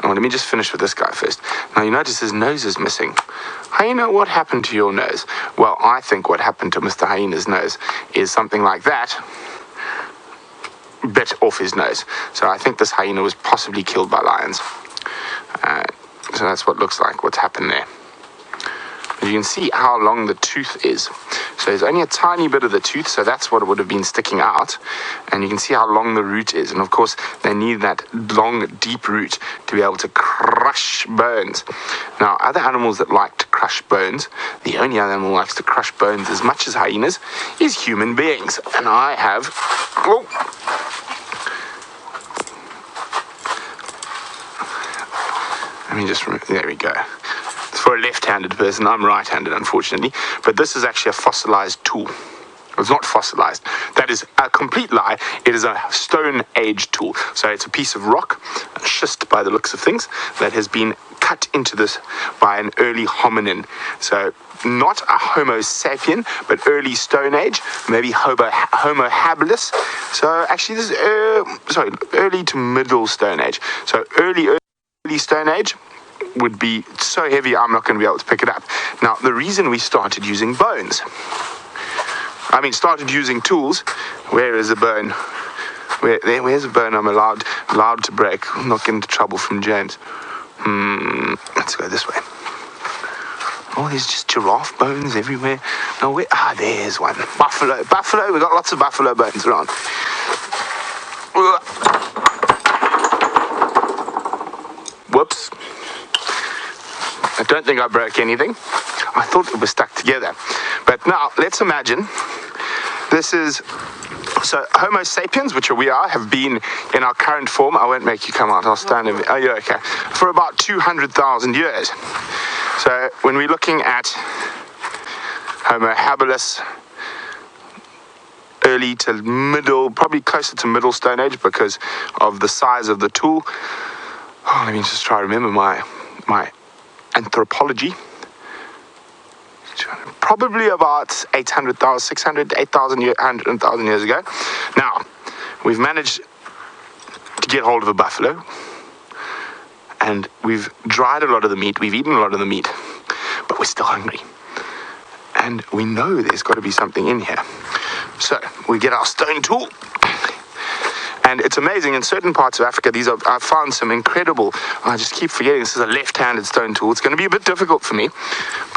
Oh, let me just finish with this guy first. Now, you notice his nose is missing. Hyena, what happened to your nose? Well, I think what happened to Mr. Hyena's nose is something like that bit off his nose. So I think this hyena was possibly killed by lions. So that's what looks like, what's happened there. You can see how long the tooth is. So there's only a tiny bit of the tooth, so that's what would have been sticking out. And you can see how long the root is. And of course, they need that long, deep root to be able to crush bones. Now, other animals that like to crush bones, the only other animal that likes to crush bones as much as hyenas is human beings. And I have... Oh, let me just... There we go. For a left-handed person, I'm right-handed, unfortunately, but this is actually a fossilized tool. It's not fossilized. That is a complete lie. It is a Stone Age tool. So it's a piece of rock, schist by the looks of things, that has been cut into this by an early hominin. So not a Homo sapien, but early Stone Age, maybe Homo habilis. So actually, this is early to middle Stone Age. So early Stone Age would be so heavy I'm not going to be able to pick it up. Now, the reason we started using bones, started using tools, where is a bone? Where's a bone I'm allowed to break? I'm not getting into trouble from James. Let's go this way. Oh, there's just giraffe bones everywhere. No, there's one. Buffalo, we got lots of buffalo bones around. Whoops. I don't think I broke anything. I thought it was stuck together. But now, let's imagine this is... So, Homo sapiens, which we are, have been in our current form. I won't make you come out. I'll stand in... Oh, you're okay. For about 200,000 years. So, when we're looking at Homo habilis early to middle, probably closer to middle Stone Age because of the size of the tool. Oh, let me just try to remember my anthropology. Probably about 800,000, 600, 8,000 years ago. Now, we've managed to get hold of a buffalo, and we've dried a lot of the meat, we've eaten a lot of the meat, but we're still hungry. And we know there's got to be something in here. So, we get our stone tool, and it's amazing, in certain parts of Africa, I've found some incredible, I just keep forgetting, this is a left-handed stone tool. It's going to be a bit difficult for me,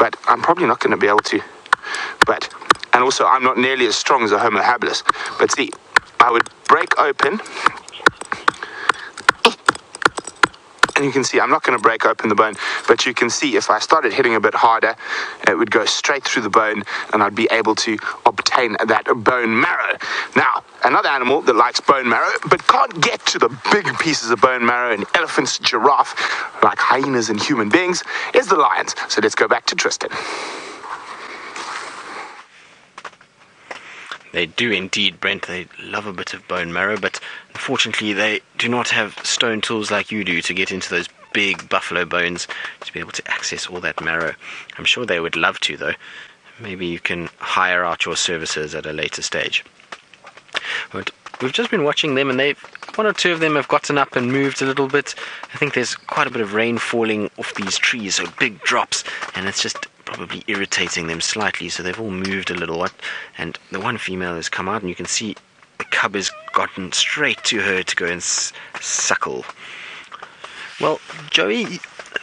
but I'm probably not going to be able to. And also, I'm not nearly as strong as a Homo habilis. But see, I would break open, and you can see, I'm not going to break open the bone, but you can see if I started hitting a bit harder, it would go straight through the bone, and I'd be able to obtain that bone marrow. Now, another animal that likes bone marrow, but can't get to the big pieces of bone marrow in elephants, giraffe, like hyenas and human beings, is the lions. So let's go back to Tristan. They do indeed, Brent. They love a bit of bone marrow, but unfortunately they do not have stone tools like you do to get into those big buffalo bones to be able to access all that marrow. I'm sure they would love to, though. Maybe you can hire out your services at a later stage. But we've just been watching them, and one or two of them have gotten up and moved a little bit. I think there's quite a bit of rain falling off these trees, so big drops, and it's just probably irritating them slightly, so they've all moved a little. And the one female has come out, and you can see the cub has gotten straight to her to go and suckle. Well, Joey,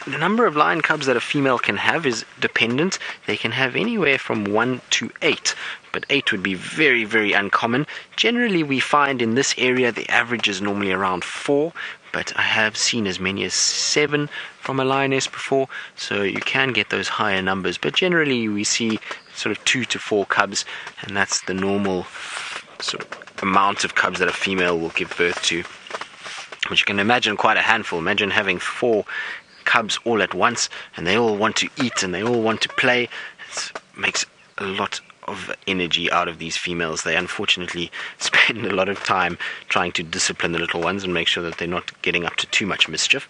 the number of lion cubs that a female can have is dependent. They can have anywhere from 1 to 8, but 8 would be very, very uncommon. Generally, we find in this area the average is normally around 4, but I have seen as many as 7 from a lioness before, so you can get those higher numbers. But generally, we see sort of 2 to 4 cubs, and that's the normal sort of amount of cubs that a female will give birth to. Which you can imagine quite a handful. Imagine having 4 cubs all at once, and they all want to eat and they all want to play. It makes a lot of energy out of these females. They unfortunately spend a lot of time trying to discipline the little ones and make sure that they're not getting up to too much mischief.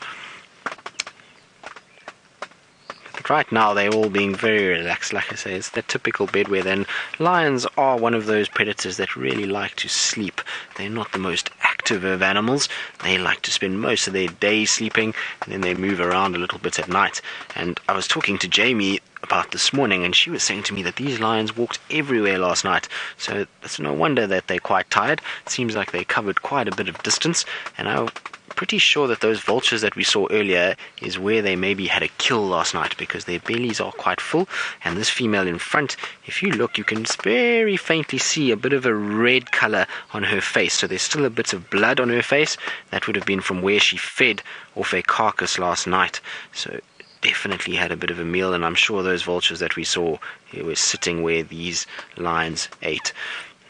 But right now they're all being very relaxed. Like I say, it's the typical bedweather, and lions are one of those predators that really like to sleep. They're not the most active of animals. They like to spend most of their day sleeping, and then they move around a little bit at night. And I was talking to Jamie about this morning, and she was saying to me that these lions walked everywhere last night, so it's no wonder that they're quite tired. It seems like they covered quite a bit of distance, and I'm pretty sure that those vultures that we saw earlier is where they maybe had a kill last night, because their bellies are quite full. And this female in front, if you look, you can very faintly see a bit of a red color on her face, so there's still a bit of blood on her face. That would have been from where she fed off a carcass last night, so definitely had a bit of a meal. And I'm sure those vultures that we saw were sitting where these lions ate.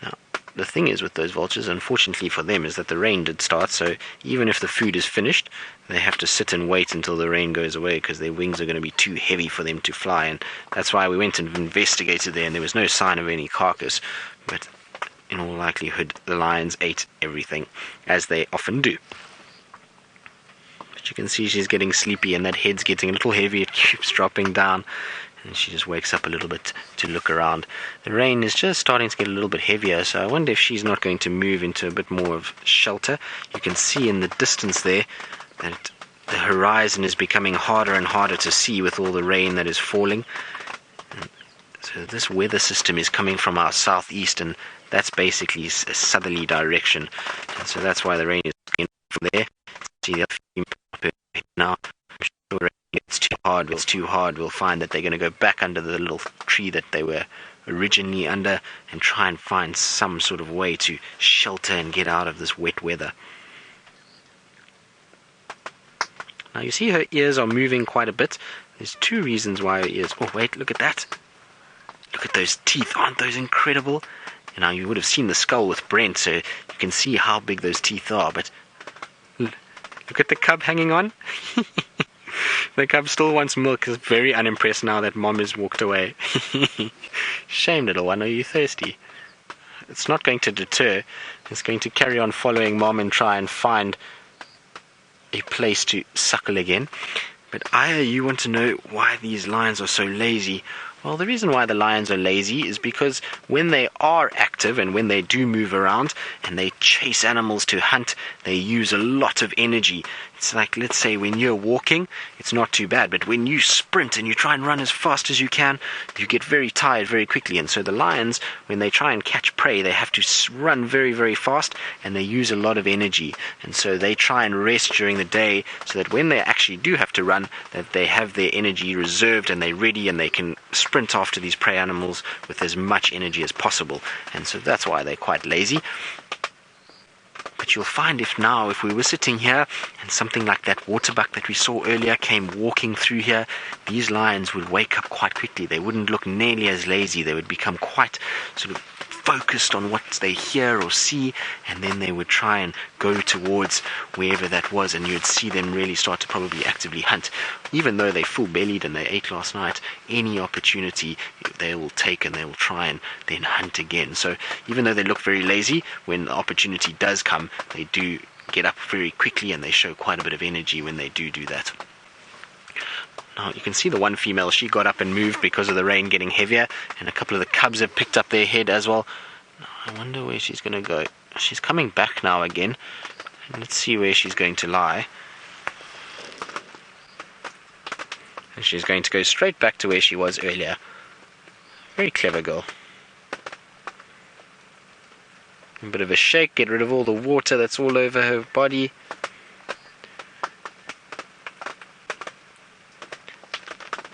Now, the thing is with those vultures, unfortunately for them, is that the rain did start, so even if the food is finished, they have to sit and wait until the rain goes away, because their wings are going to be too heavy for them to fly. And that's why we went and investigated there, and there was no sign of any carcass, but in all likelihood the lions ate everything, as they often do. But you can see she's getting sleepy, and that head's getting a little heavy. It keeps dropping down, and she just wakes up a little bit to look around. The rain is just starting to get a little bit heavier, so I wonder if she's not going to move into a bit more of shelter. You can see in the distance there that the horizon is becoming harder and harder to see with all the rain that is falling. And so this weather system is coming from our southeast, and that's basically a southerly direction, and so that's why the rain is coming from there. See the now. I'm sure it's too hard, we'll find that they're going to go back under the little tree that they were originally under and try and find some sort of way to shelter and get out of this wet weather. Now you see her ears are moving quite a bit. There's 2 reasons why her ears... Oh wait, look at that. Look at those teeth, aren't those incredible? And now you would have seen the skull with Brent, so you can see how big those teeth are, but look at the cub hanging on. The cub still wants milk, is very unimpressed now that mom has walked away. Shame, little one, are you thirsty? it's not going to deter. It's going to carry on following Mom and try and find a place to suckle again. But Aya, you want to know why these lions are so lazy? Well, the reason why the lions are lazy is because when they are active and when they do move around and they chase animals to hunt, they use a lot of energy. It's like, let's say, when you're walking, it's not too bad, but when you sprint and you try and run as fast as you can, you get very tired very quickly. And so the lions, when they try and catch prey, they have to run very, very fast, and they use a lot of energy. And so they try and rest during the day so that when they actually do have to run, that they have their energy reserved and they're ready and they can sprint after these prey animals with as much energy as possible. And so that's why they're quite lazy. But you'll find if we were sitting here and something like that waterbuck that we saw earlier came walking through here, these lions would wake up quite quickly. They wouldn't look nearly as lazy. They would become quite sort of focused on what they hear or see, and then they would try and go towards wherever that was, and you'd see them really start to probably actively hunt. Even though they're full-bellied and they ate last night, any opportunity they will take and they will try and then hunt again. So even though they look very lazy, when the opportunity does come, they do get up very quickly and they show quite a bit of energy when they do that. Now you can see the one female, she got up and moved because of the rain getting heavier, and a couple of the cubs have picked up their head as well. Now, I wonder where she's going to go. She's coming back now again. Let's see where she's going to lie. And she's going to go straight back to where she was earlier. Very clever girl. A bit of a shake, get rid of all the water that's all over her body.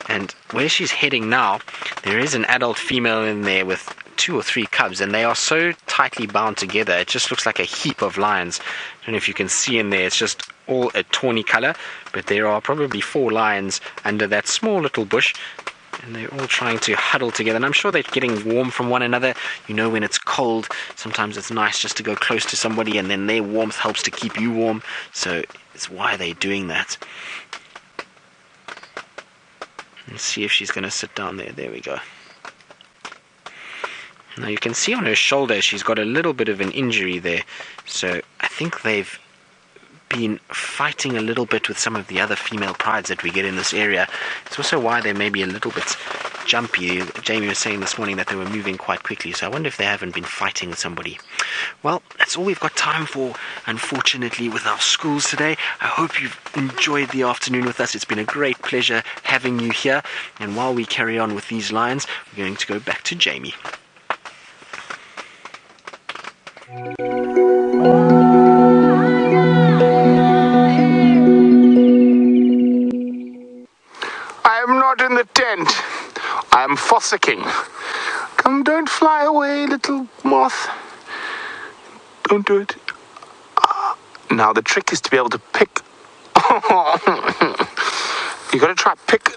And where she's heading now, there is an adult female in there with 2 or 3 cubs, and they are so tightly bound together, it just looks like a heap of lions. I don't know if you can see in there, it's just all a tawny color, but there are probably 4 lions under that small little bush, and they're all trying to huddle together. And I'm sure they're getting warm from one another. You know, when it's cold, sometimes it's nice just to go close to somebody, and then their warmth helps to keep you warm. So it's why they're doing that. Let's see if she's going to sit down there. There we go. Now you can see on her shoulder she's got a little bit of an injury there. So I think they've been fighting a little bit with some of the other female prides that we get in this area. It's also why they may be a little bit jumpy. Jamie was saying this morning that they were moving quite quickly, so I wonder if they haven't been fighting with somebody. Well, that's all we've got time for, unfortunately, with our schools today. I hope you've enjoyed the afternoon with us. It's been a great pleasure having you here, and while we carry on with these lions, we're going to go back to Jamie. I am not in the tent. I am fossicking. Come, don't fly away, little moth. Don't do it. Now the trick is to be able to pick. You got to try pick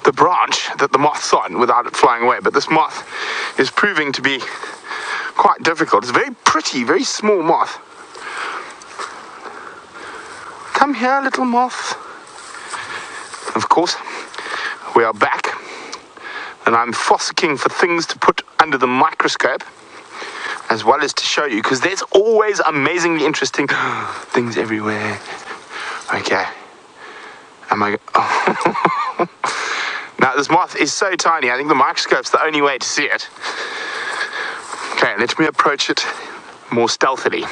the branch that the moth's on without it flying away. But this moth is proving to be quite difficult. It's a very pretty, very small moth. Come here, little moth. Of course, we are back, and I'm fossicking for things to put under the microscope, as well as to show you, because there's always amazingly interesting things everywhere. Okay. Am I... Now, this moth is so tiny, I think the microscope's the only way to see it. Okay, let me approach it more stealthily.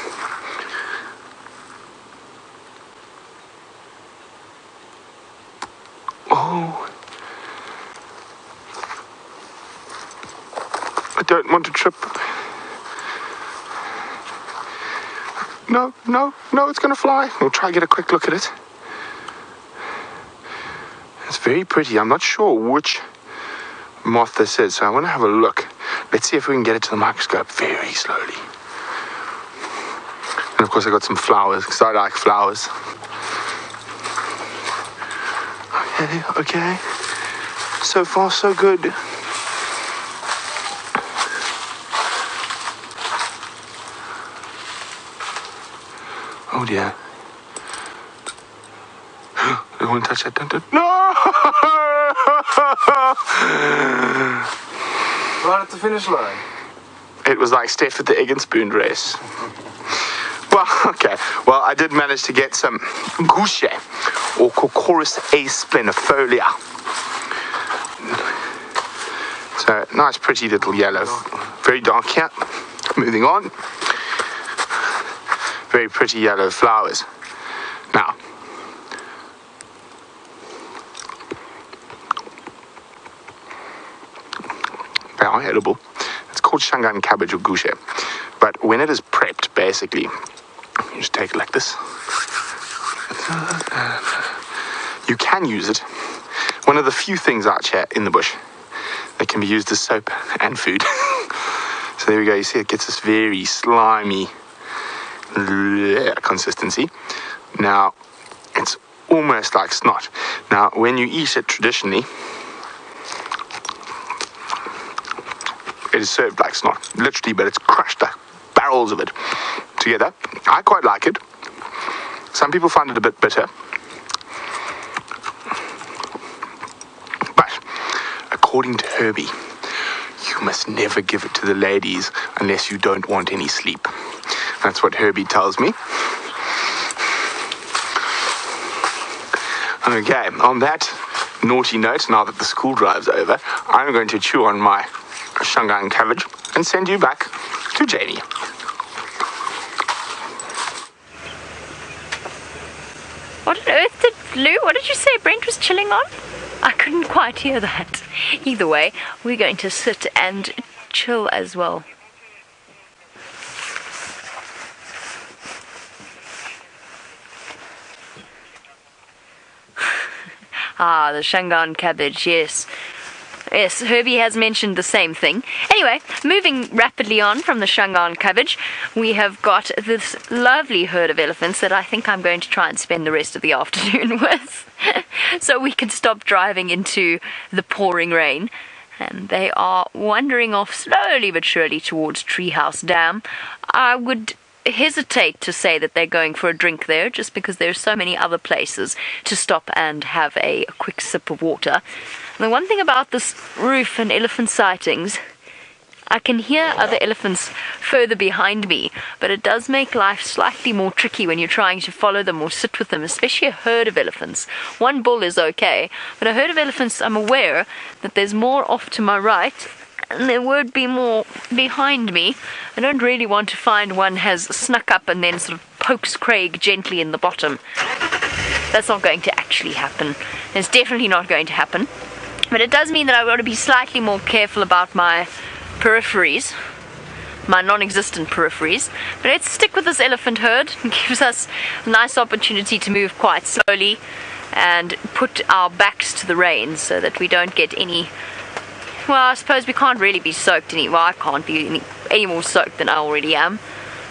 Oh. I don't want to trip. No, it's going to fly. We'll try and get a quick look at it. It's very pretty. I'm not sure which moth this is, so I want to have a look. Let's see if we can get it to the microscope very slowly. And of course I got some flowers, because I like flowers. Okay. So far, so good. Oh dear. I don't want to touch that. Don't. No! Right at the finish line. It was like Steph at the egg and spoon race. Well, okay. Well, I did manage to get some gouche, or Cocorus asplenifolia. So, nice, pretty little yellow. Very dark here. Moving on. Very pretty yellow flowers. Now, they are edible. It's called Shangan cabbage or gouche. But when it is prepped, basically, you just take it like this. You can use it. One of the few things out here in the bush that can be used as soap and food. So there we go. You see it gets this very slimy consistency. Now, it's almost like snot. Now, when you eat it traditionally, it is served like snot, literally, but it's crushed like barrels of it together. I quite like it. Some people find it a bit bitter. But, according to Herbie, you must never give it to the ladies unless you don't want any sleep. That's what Herbie tells me. Okay, on that naughty note, now that the school drive's over, I'm going to chew on my Shangan cabbage and send you back to Jamie. What on earth what did you say Brent was chilling on? I couldn't quite hear that. Either way, we're going to sit and chill as well. Ah, the Shangan cabbage, yes. Yes, Herbie has mentioned the same thing. Anyway, moving rapidly on from the Shangan cabbage, we have got this lovely herd of elephants that I think I'm going to try and spend the rest of the afternoon with. So we can stop driving into the pouring rain. And they are wandering off slowly but surely towards Treehouse Dam. I would hesitate to say that they're going for a drink there, just because there are so many other places to stop and have a quick sip of water. And the one thing about this roof and elephant sightings, I can hear other elephants further behind me, but it does make life slightly more tricky when you're trying to follow them or sit with them, especially a herd of elephants. One bull is okay, but a herd of elephants, I'm aware that there's more off to my right, and there would be more behind me. I don't really want to find one has snuck up and then sort of pokes Craig gently in the bottom. That's not going to actually happen. It's definitely not going to happen. But it does mean that I've got to be slightly more careful about my peripheries, my non-existent peripheries. But let's stick with this elephant herd. It gives us a nice opportunity to move quite slowly and put our backs to the rain so that we don't get any... Well, I suppose we can't really be soaked any... Well, I can't be any more soaked than I already am.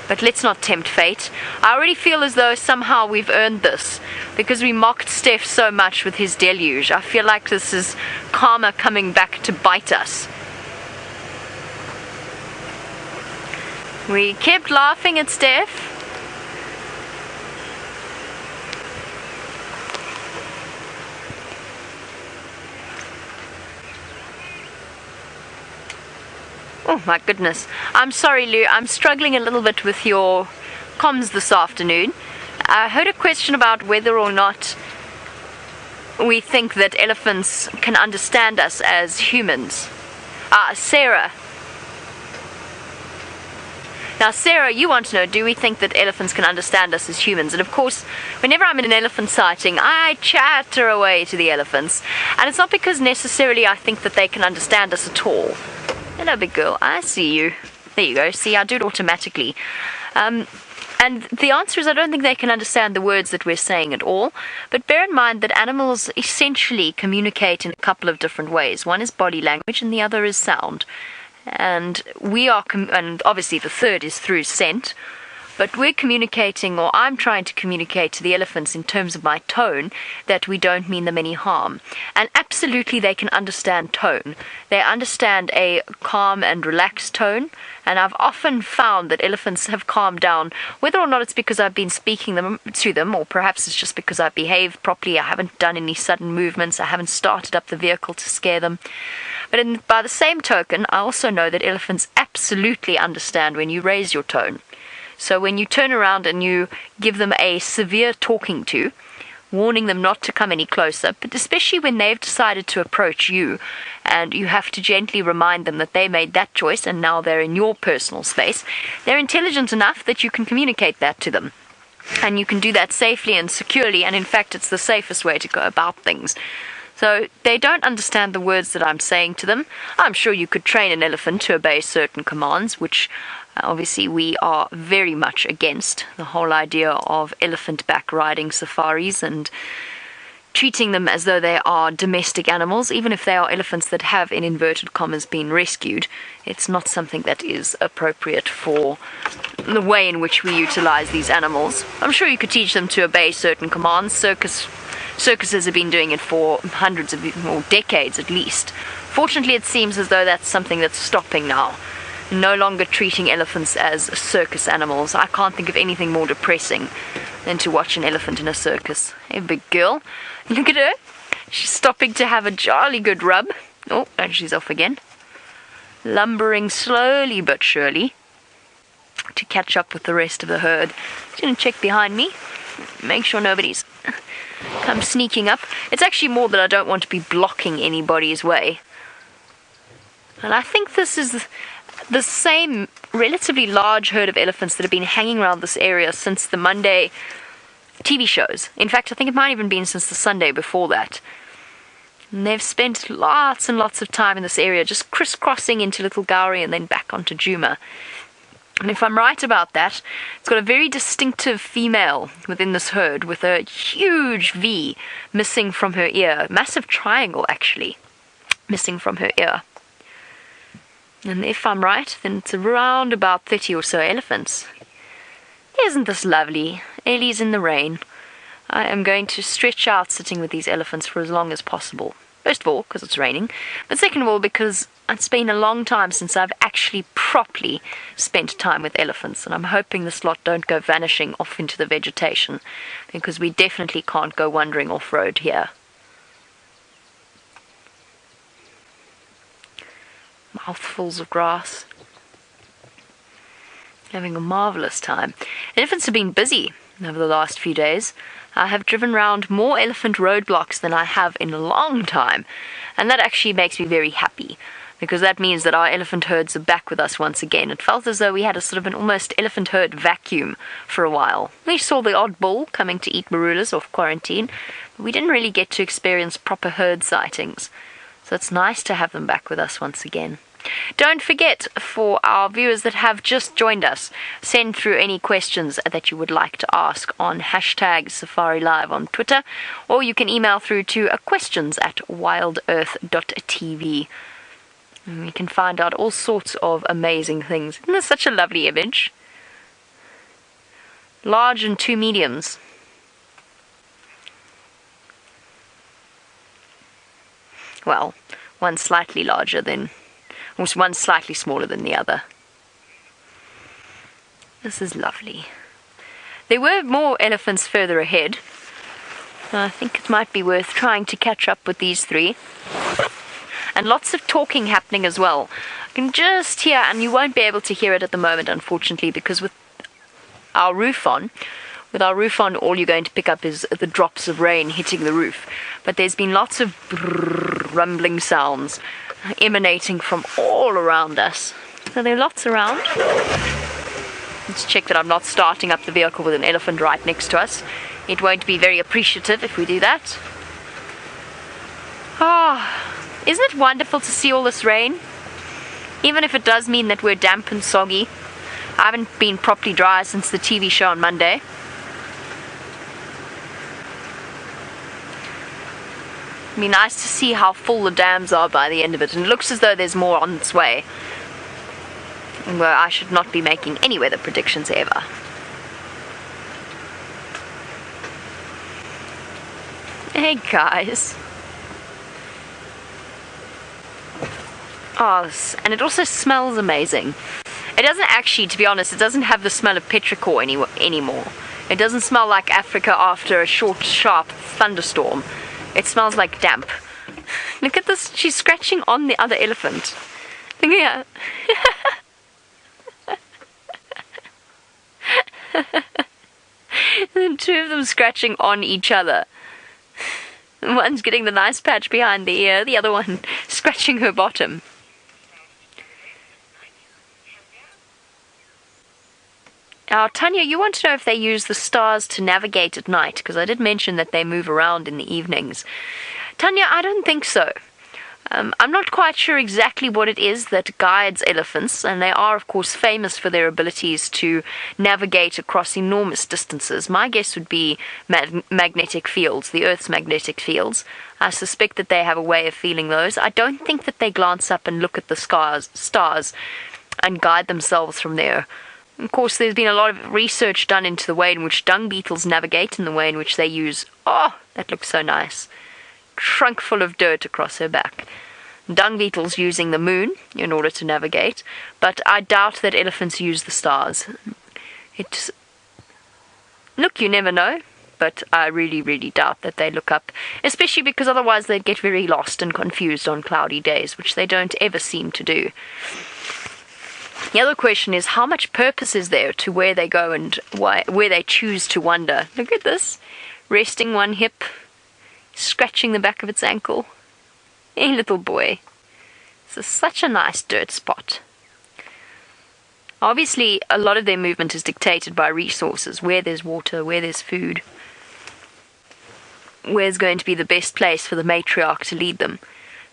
But let's not tempt fate. I already feel as though somehow we've earned this, because we mocked Steph so much with his deluge. I feel like this is karma coming back to bite us. We kept laughing at Steph. Oh my goodness. I'm sorry, Lou. I'm struggling a little bit with your comms this afternoon. I heard a question about whether or not we think that elephants can understand us as humans. Sarah. Now, Sarah, you want to know, do we think that elephants can understand us as humans? And of course, whenever I'm in an elephant sighting, I chatter away to the elephants. And it's not because necessarily I think that they can understand us at all. Hello, big girl. I see you. There you go. See, I do it automatically. And the answer is I don't think they can understand the words that we're saying at all. But bear in mind that animals essentially communicate in a couple of different ways. One is body language and the other is sound. And we are, and obviously the third is through scent. But we're communicating, or I'm trying to communicate to the elephants in terms of my tone, that we don't mean them any harm. And absolutely they can understand tone. They understand a calm and relaxed tone. And I've often found that elephants have calmed down, whether or not it's because I've been speaking to them, or perhaps it's just because I've behaved properly. I haven't done any sudden movements. I haven't started up the vehicle to scare them. But But by the same token, I also know that elephants absolutely understand when you raise your tone. So when you turn around and you give them a severe talking to, warning them not to come any closer, but especially when they've decided to approach you, and you have to gently remind them that they made that choice and now they're in your personal space, they're intelligent enough that you can communicate that to them. And you can do that safely and securely, and in fact it's the safest way to go about things. So they don't understand the words that I'm saying to them. I'm sure you could train an elephant to obey certain commands, which obviously we are very much against. The whole idea of elephant-back riding safaris and treating them as though they are domestic animals, even if they are elephants that have, in inverted commas, been rescued. It's not something that is appropriate for the way in which we utilize these animals. I'm sure you could teach them to obey certain commands. Circuses have been doing it for hundreds of, or decades at least. Fortunately, it seems as though that's something that's stopping now. No longer treating elephants as circus animals. I can't think of anything more depressing than to watch an elephant in a circus. Hey, big girl. Look at her. She's stopping to have a jolly good rub. Oh, and she's off again. Lumbering slowly but surely to catch up with the rest of the herd. Just going to check behind me. Make sure nobody's come sneaking up. It's actually more that I don't want to be blocking anybody's way. And I think this is the same relatively large herd of elephants that have been hanging around this area since the Monday TV shows. In fact, I think it might even been since the Sunday before that. And they've spent lots and lots of time in this area, just crisscrossing into Little Gowrie and then back onto Djuma. And if I'm right about that, it's got a very distinctive female within this herd with a huge V missing from her ear. Massive triangle, actually, missing from her ear. And if I'm right, then it's around about 30 or so elephants. Isn't this lovely? Ellies in the rain. I am going to stretch out sitting with these elephants for as long as possible. First of all, because it's raining. But second of all, because it's been a long time since I've actually properly spent time with elephants. And I'm hoping this lot don't go vanishing off into the vegetation, because we definitely can't go wandering off-road here. Mouthfuls of grass. Having a marvellous time. Elephants have been busy over the last few days. I have driven round more elephant roadblocks than I have in a long time, and that actually makes me very happy, because that means that our elephant herds are back with us once again. It felt as though we had a sort of an almost elephant herd vacuum for a while. We saw the odd bull coming to eat marulas off quarantine, but we didn't really get to experience proper herd sightings. So it's nice to have them back with us once again. Don't forget, for our viewers that have just joined us, send through any questions that you would like to ask on hashtag Safari Live on Twitter, or you can email through to questions@WildEarth.tv. And you can find out all sorts of amazing things. Isn't this such a lovely image? Large and two mediums. Well, one slightly larger than... One's slightly smaller than the other. This is lovely. There were more elephants further ahead. I think it might be worth trying to catch up with these three. And lots of talking happening as well. I can just hear, and you won't be able to hear it at the moment, unfortunately, because with our roof on, all you're going to pick up is the drops of rain hitting the roof. But there's been lots of rumbling sounds emanating from all around us. So there are lots around. Let's check that I'm not starting up the vehicle with an elephant right next to us. It won't be very appreciative if we do that. Isn't it wonderful to see all this rain? Even if it does mean that we're damp and soggy. I haven't been properly dry since the TV show on Monday. It'd be nice to see how full the dams are by the end of it, and it looks as though there's more on its way. Well, I should not be making any weather predictions ever. Hey guys. And it also smells amazing. It doesn't actually, to be honest, it doesn't have the smell of petrichor anymore. It doesn't smell like Africa after a short, sharp thunderstorm. It smells like damp. Look at this. She's scratching on the other elephant. Look at her. The two of them scratching on each other. One's getting the nice patch behind the ear, the other one scratching her bottom. Now, Tanya, you want to know if they use the stars to navigate at night, because I did mention that they move around in the evenings. Tanya, I don't think so. I'm not quite sure exactly what it is that guides elephants, and they are, of course, famous for their abilities to navigate across enormous distances. My guess would be magnetic fields, the Earth's magnetic fields. I suspect that they have a way of feeling those. I don't think that they glance up and look at the stars and guide themselves from there. Of course, there's been a lot of research done into the way in which dung beetles navigate and the way in which they use... Oh, that looks so nice. Trunk full of dirt across her back. Dung beetles using the moon in order to navigate, but I doubt that elephants use the stars. Look, you never know, but I really, really doubt that they look up, especially because otherwise they'd get very lost and confused on cloudy days, which they don't ever seem to do. The other question is, how much purpose is there to where they go and where they choose to wander? Look at this. Resting one hip, scratching the back of its ankle. Hey, little boy. This is such a nice dirt spot. Obviously, a lot of their movement is dictated by resources, where there's water, where there's food, where's going to be the best place for the matriarch to lead them.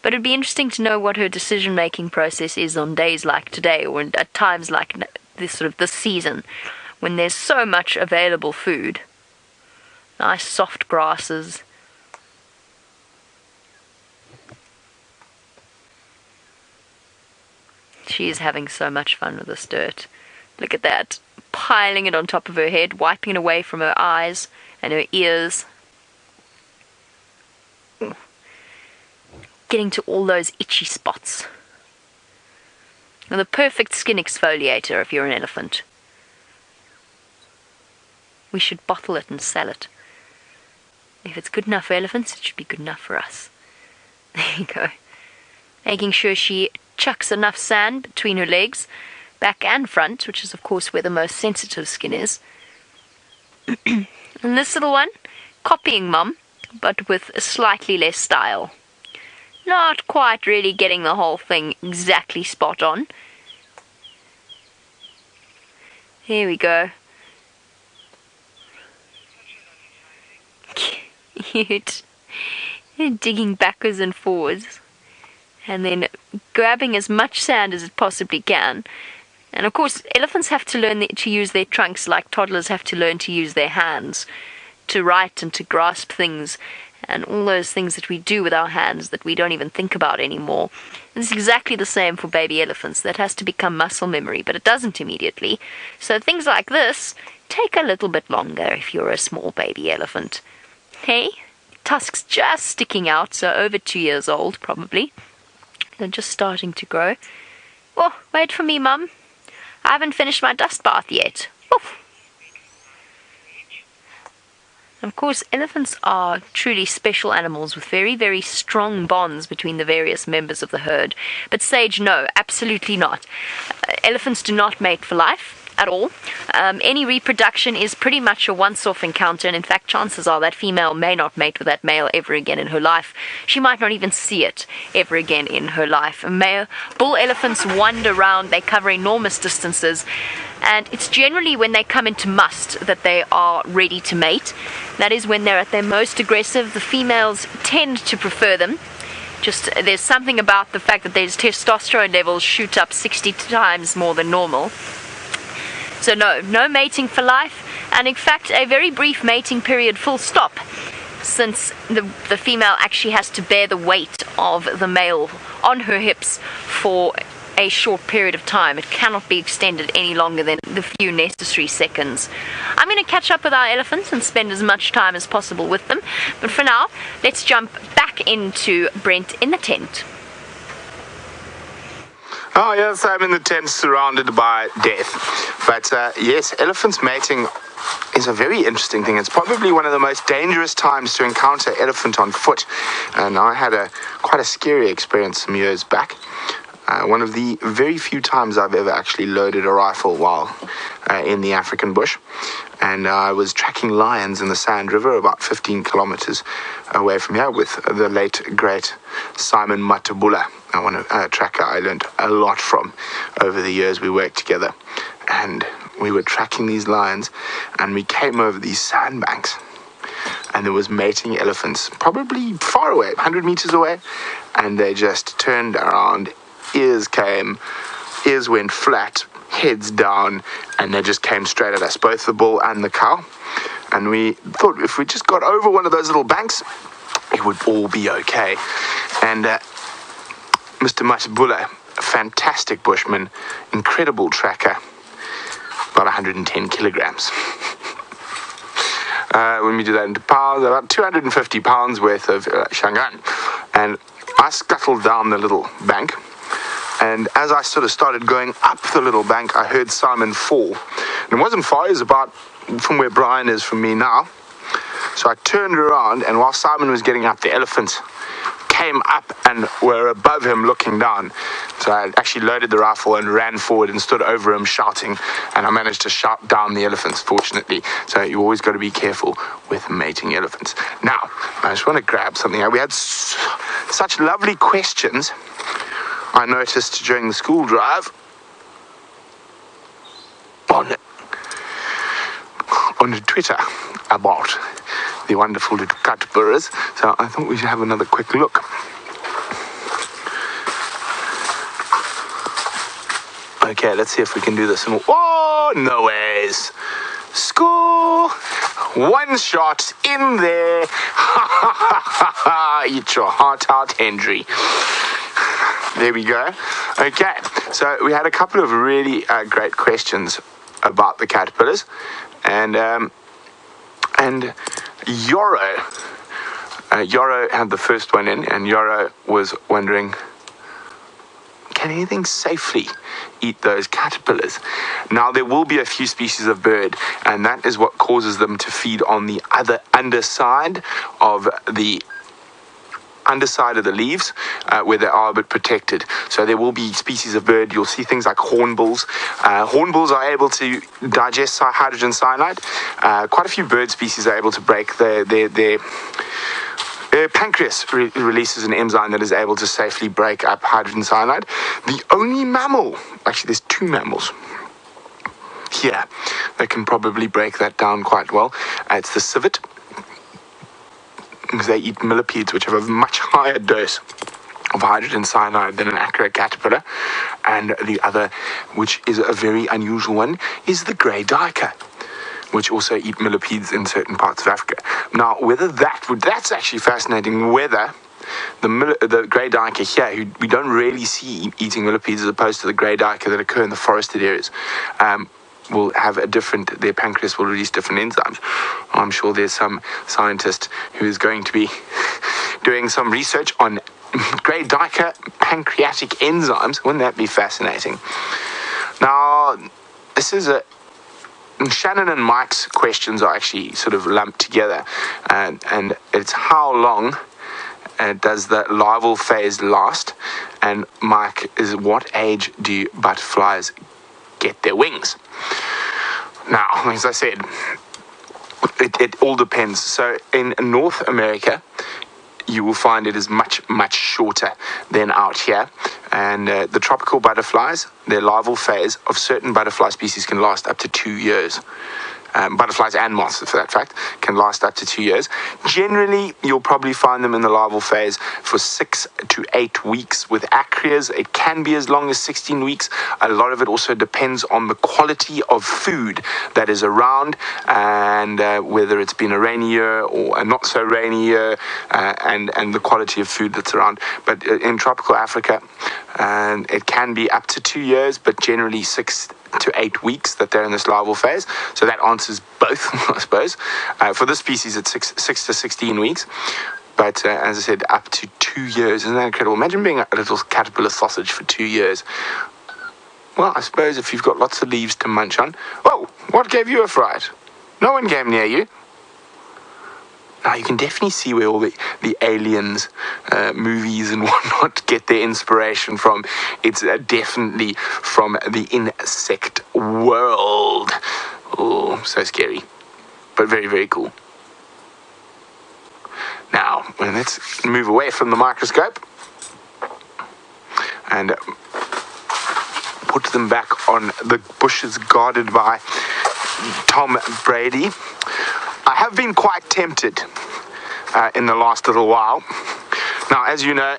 But it'd be interesting to know what her decision-making process is on days like today, or at times like this season, when there's so much available food. Nice soft grasses. She is having so much fun with this dirt. Look at that. Piling it on top of her head, wiping it away from her eyes and her ears. Getting to all those itchy spots. And the perfect skin exfoliator if you're an elephant. We should bottle it and sell it. If it's good enough for elephants, it should be good enough for us. There you go. Making sure she chucks enough sand between her legs, back and front, which is of course where the most sensitive skin is. And this little one, copying Mum, but with slightly less style. Not quite really getting the whole thing exactly spot on. Here we go. Cute. Digging backwards and forwards. And then grabbing as much sand as it possibly can. And of course, elephants have to learn to use their trunks like toddlers have to learn to use their hands. To write and to grasp things. And all those things that we do with our hands that we don't even think about anymore. And it's exactly the same for baby elephants. That has to become muscle memory, but it doesn't immediately. So things like this take a little bit longer if you're a small baby elephant. Hey, tusks just sticking out, so over 2 years old probably. They're just starting to grow. Oh, wait for me, Mum. I haven't finished my dust bath yet. Oof. Of course, elephants are truly special animals with very, very strong bonds between the various members of the herd. But Sage, no, absolutely not. Elephants do not mate for life at all. Any reproduction is pretty much a once-off encounter, and in fact, chances are that female may not mate with that male ever again in her life. She might not even see it ever again in her life. Bull elephants wander around, they cover enormous distances, and it's generally when they come into must that they are ready to mate. That is when they're at their most aggressive. The females tend to prefer them. Just there's something about the fact that their testosterone levels shoot up 60 times more than normal. So no mating for life, and in fact a very brief mating period full stop, since the female actually has to bear the weight of the male on her hips for a short period of time. It cannot be extended any longer than the few necessary seconds. I'm going to catch up with our elephants and spend as much time as possible with them, but for now, let's jump back into Brent in the tent. Oh, yes, I'm in the tent surrounded by death. But yes, elephants mating is a very interesting thing. It's probably one of the most dangerous times to encounter elephant on foot. And I had quite a scary experience some years back. One of the very few times I've ever actually loaded a rifle while in the African bush. And I was tracking lions in the Sand River about 15 kilometers away from here with the late, great Simon Matabula, a tracker I learned a lot from over the years we worked together. And we were tracking these lions, and we came over these sandbanks. And there was mating elephants, probably far away, 100 meters away. And they just turned around, ears went flat, heads down, and they just came straight at us, both the bull and the cow. And we thought if we just got over one of those little banks, it would all be okay. And Mr. Matabula, a fantastic bushman, incredible tracker, about 110 kilograms. When we do that into pounds, about 250 pounds worth of shangan. And I scuttled down the little bank. And as I sort of started going up the little bank, I heard Simon fall. And it wasn't far, it was about from where Brian is from me now. So I turned around, and while Simon was getting up, the elephants came up and were above him looking down. So I actually loaded the rifle and ran forward and stood over him shouting, and I managed to shout down the elephants, fortunately. So you always got to be careful with mating elephants. Now, I just want to grab something. We had such lovely questions, I noticed, during the school drive on Twitter about the wonderful little caterpillars. So I thought we should have another quick look. Okay, let's see if we can do this. Oh, no ways. School. One shot in there. Eat your heart out, Henry. There we go. Okay, so we had a couple of really great questions about the caterpillars, and Yoro had the first one in, and Yoro was wondering, can anything safely eat those caterpillars? Now, there will be a few species of bird, and that is what causes them to feed on the other underside of the leaves, where they are a bit protected. So there will be species of bird. You'll see things like hornbills. Hornbills are able to digest hydrogen cyanide. Quite a few bird species are able to break their pancreas releases an enzyme that is able to safely break up hydrogen cyanide. The only mammal, actually there's two mammals here that can probably break that down quite well. It's the civet, because they eat millipedes, which have a much higher dose of hydrogen cyanide than an accurate caterpillar. And the other, which is a very unusual one, is the grey duiker, which also eat millipedes in certain parts of Africa. Now, that's actually fascinating, whether the grey duiker here, who we don't really see eating millipedes as opposed to the grey duiker that occur in the forested areas, will have their pancreas will release different enzymes. I'm sure there's some scientist who is going to be doing some research on grey duiker pancreatic enzymes. Wouldn't that be fascinating? Now, this is Shannon and Mike's questions are actually sort of lumped together, and it's how long does the larval phase last? And Mike is, what age do butterflies get their wings? Now, as I said, it all depends. So in North America, you will find it is much, much shorter than out here. And the tropical butterflies, their larval phase of certain butterfly species can last up to 2 years. Butterflies and moths, for that fact, can last up to 2 years. Generally, you'll probably find them in the larval phase for 6 to 8 weeks. With acrias, it can be as long as 16 weeks. A lot of it also depends on the quality of food that is around, and whether it's been a rainy year or a not so rainy year, and the quality of food that's around. But in tropical Africa, it can be up to 2 years, but generally 6 to 8 weeks that they're in this larval phase. So that answers both, I suppose. For this species, it's 6 to 16 weeks. But as I said, up to 2 years. Isn't that incredible? Imagine being a little caterpillar sausage for 2 years. Well, I suppose if you've got lots of leaves to munch on. Whoa, what gave you a fright? No one came near you. Now, you can definitely see where all the aliens movies and whatnot get their inspiration from. It's definitely from the insect world. Oh, so scary. But very, very cool. Now, let's move away from the microscope and put them back on the bushes guarded by Tom Brady. I have been quite tempted in the last little while. Now, as you know,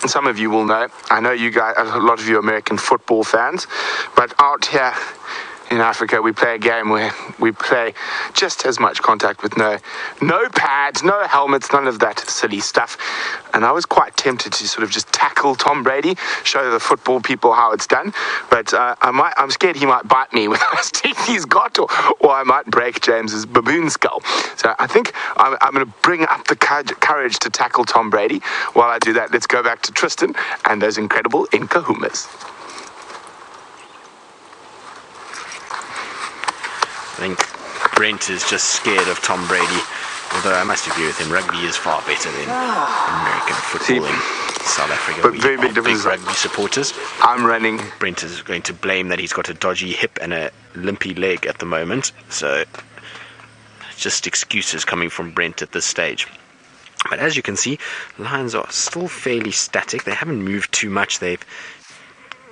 some of you will know, I know you guys, a lot of you American football fans, but out here in Africa, we play a game where we play just as much contact with no pads, no helmets, none of that silly stuff. And I was quite tempted to sort of just tackle Tom Brady, show the football people how it's done. But I'm scared he might bite me with those teeth he's got, or I might break James's baboon skull. So I think I'm going to bring up the courage to tackle Tom Brady. While I do that, let's go back to Tristan and those incredible Nkuhumas. I think Brent is just scared of Tom Brady, although I must agree with him, rugby is far better than American football in South Africa. But very big difference. Big rugby supporters. I'm running. Brent is going to blame that he's got a dodgy hip and a limpy leg at the moment, so just excuses coming from Brent at this stage. But as you can see, lions are still fairly static. They haven't moved too much. They've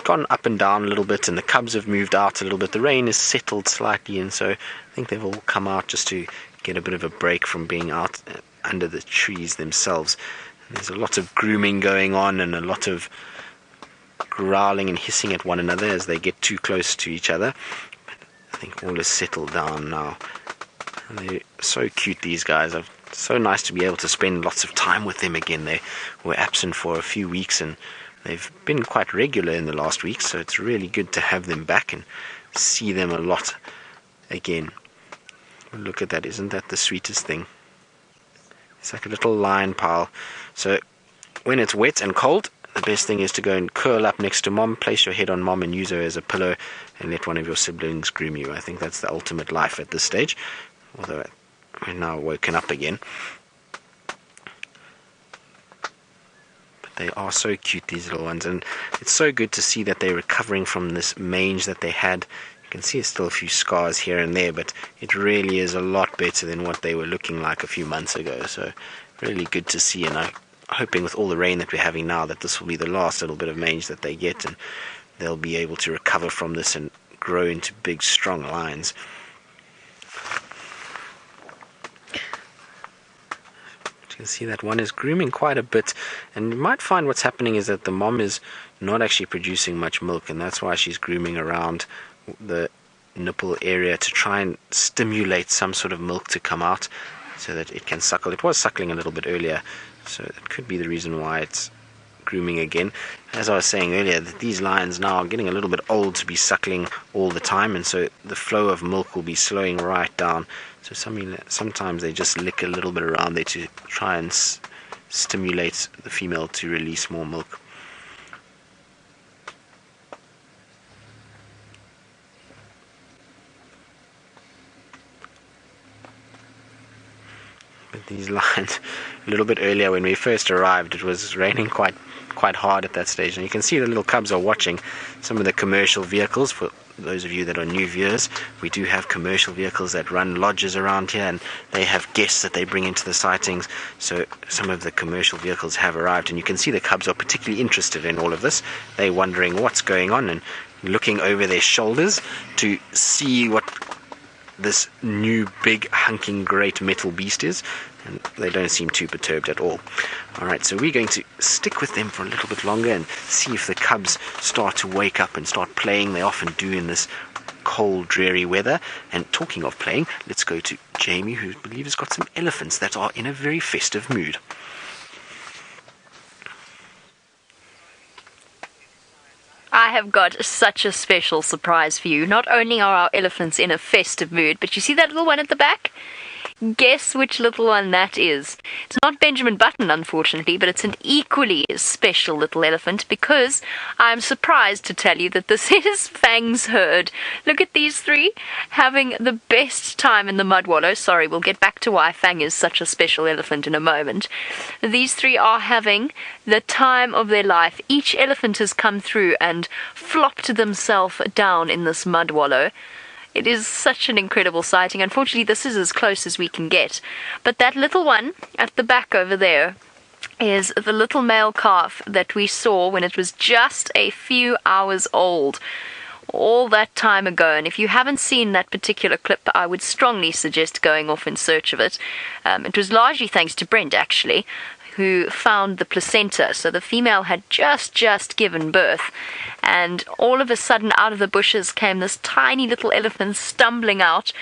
gone up and down a little bit, and the cubs have moved out a little bit. The rain has settled slightly, and so I think they've all come out just to get a bit of a break from being out under the trees themselves. And there's a lot of grooming going on and a lot of growling and hissing at one another as they get too close to each other. But I think all is settled down now. And they're so cute, these guys. It's so nice to be able to spend lots of time with them again. They were absent for a few weeks, and they've been quite regular in the last week, so it's really good to have them back and see them a lot again. Look at that, isn't that the sweetest thing? It's like a little lion pile. So when it's wet and cold, the best thing is to go and curl up next to mom, place your head on mom and use her as a pillow, and let one of your siblings groom you. I think that's the ultimate life at this stage, although we're now woken up again. They are so cute, these little ones, and it's so good to see that they're recovering from this mange that they had. You can see there's still a few scars here and there, but it really is a lot better than what they were looking like a few months ago. So really good to see, and I'm hoping with all the rain that we're having now that this will be the last little bit of mange that they get, and they'll be able to recover from this and grow into big, strong lions. You can see that one is grooming quite a bit, and you might find what's happening is that the mom is not actually producing much milk, and that's why she's grooming around the nipple area to try and stimulate some sort of milk to come out so that it can suckle. It was suckling a little bit earlier, so it could be the reason why it's grooming again. As I was saying earlier, that these lions now are getting a little bit old to be suckling all the time, and so the flow of milk will be slowing right down. So sometimes they just lick a little bit around there to try and stimulate the female to release more milk. But these lions, a little bit earlier when we first arrived, it was raining quite hard at that stage, and you can see the little cubs are watching some of the commercial vehicles. For those of you that are new viewers, we do have commercial vehicles that run lodges around here, and they have guests that they bring into the sightings. So some of the commercial vehicles have arrived, and you can see the cubs are particularly interested in all of this. They're wondering what's going on and looking over their shoulders to see what this new big hunking great metal beast is, and they don't seem too perturbed at all. Alright, so we're going to stick with them for a little bit longer and see if the cubs start to wake up and start playing. They often do in this cold, dreary weather. And talking of playing, let's go to Jamie, who I believe has got some elephants that are in a very festive mood. I have got such a special surprise for you. Not only are our elephants in a festive mood, but you see that little one at the back? Guess which little one that is. It's not Benjamin Button, unfortunately, but it's an equally special little elephant because I'm surprised to tell you that this is Fang's herd. Look at these three having the best time in the mud wallow. Sorry, we'll get back to why Fang is such a special elephant in a moment. These three are having the time of their life. Each elephant has come through and flopped themselves down in this mud wallow. It is such an incredible sighting. Unfortunately, this is as close as we can get. But that little one at the back over there is the little male calf that we saw when it was just a few hours old. All that time ago. And if you haven't seen that particular clip, I would strongly suggest going off in search of it. It was largely thanks to Brent, actually, who found the placenta. So the female had just given birth, and all of a sudden out of the bushes came this tiny little elephant stumbling out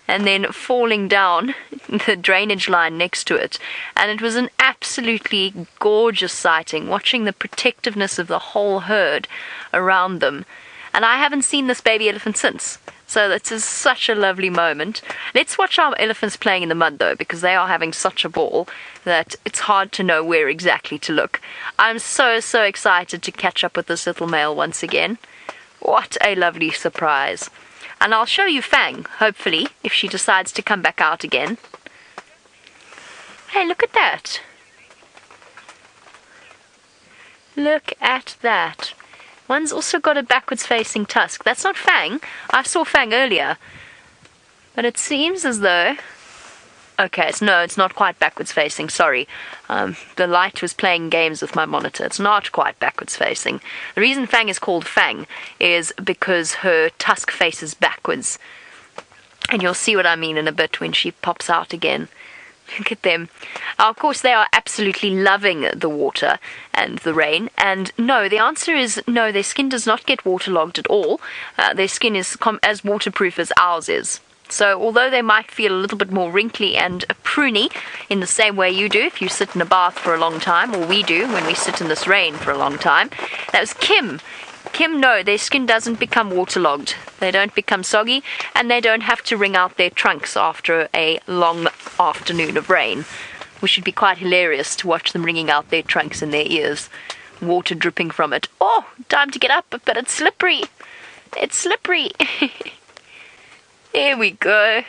and then falling down the drainage line next to it. And it was an absolutely gorgeous sighting, watching the protectiveness of the whole herd around them. And I haven't seen this baby elephant since. So this is such a lovely moment. Let's watch our elephants playing in the mud, though, because they are having such a ball that it's hard to know where exactly to look. I'm so excited to catch up with this little male once again. What a lovely surprise. And I'll show you Fang, hopefully, if she decides to come back out again. Hey, look at that. Look at that. One's also got a backwards-facing tusk. That's not Fang. I saw Fang earlier. But it seems as though... Okay, it's not quite backwards-facing, sorry. The light was playing games with my monitor. It's not quite backwards-facing. The reason Fang is called Fang is because her tusk faces backwards. And you'll see what I mean in a bit when she pops out again. Look at them. Of course, they are absolutely loving the water and the rain. And no, the answer is no, their skin does not get waterlogged at all. Their skin is as waterproof as ours is. So although they might feel a little bit more wrinkly and pruny in the same way you do if you sit in a bath for a long time, or we do when we sit in this rain for a long time. That was Kim. Kim, no, their skin doesn't become waterlogged. They don't become soggy, and they don't have to wring out their trunks after a long afternoon of rain, which would be quite hilarious to watch them wringing out their trunks and their ears, water dripping from it. Oh, time to get up, but it's slippery. It's slippery. There we go.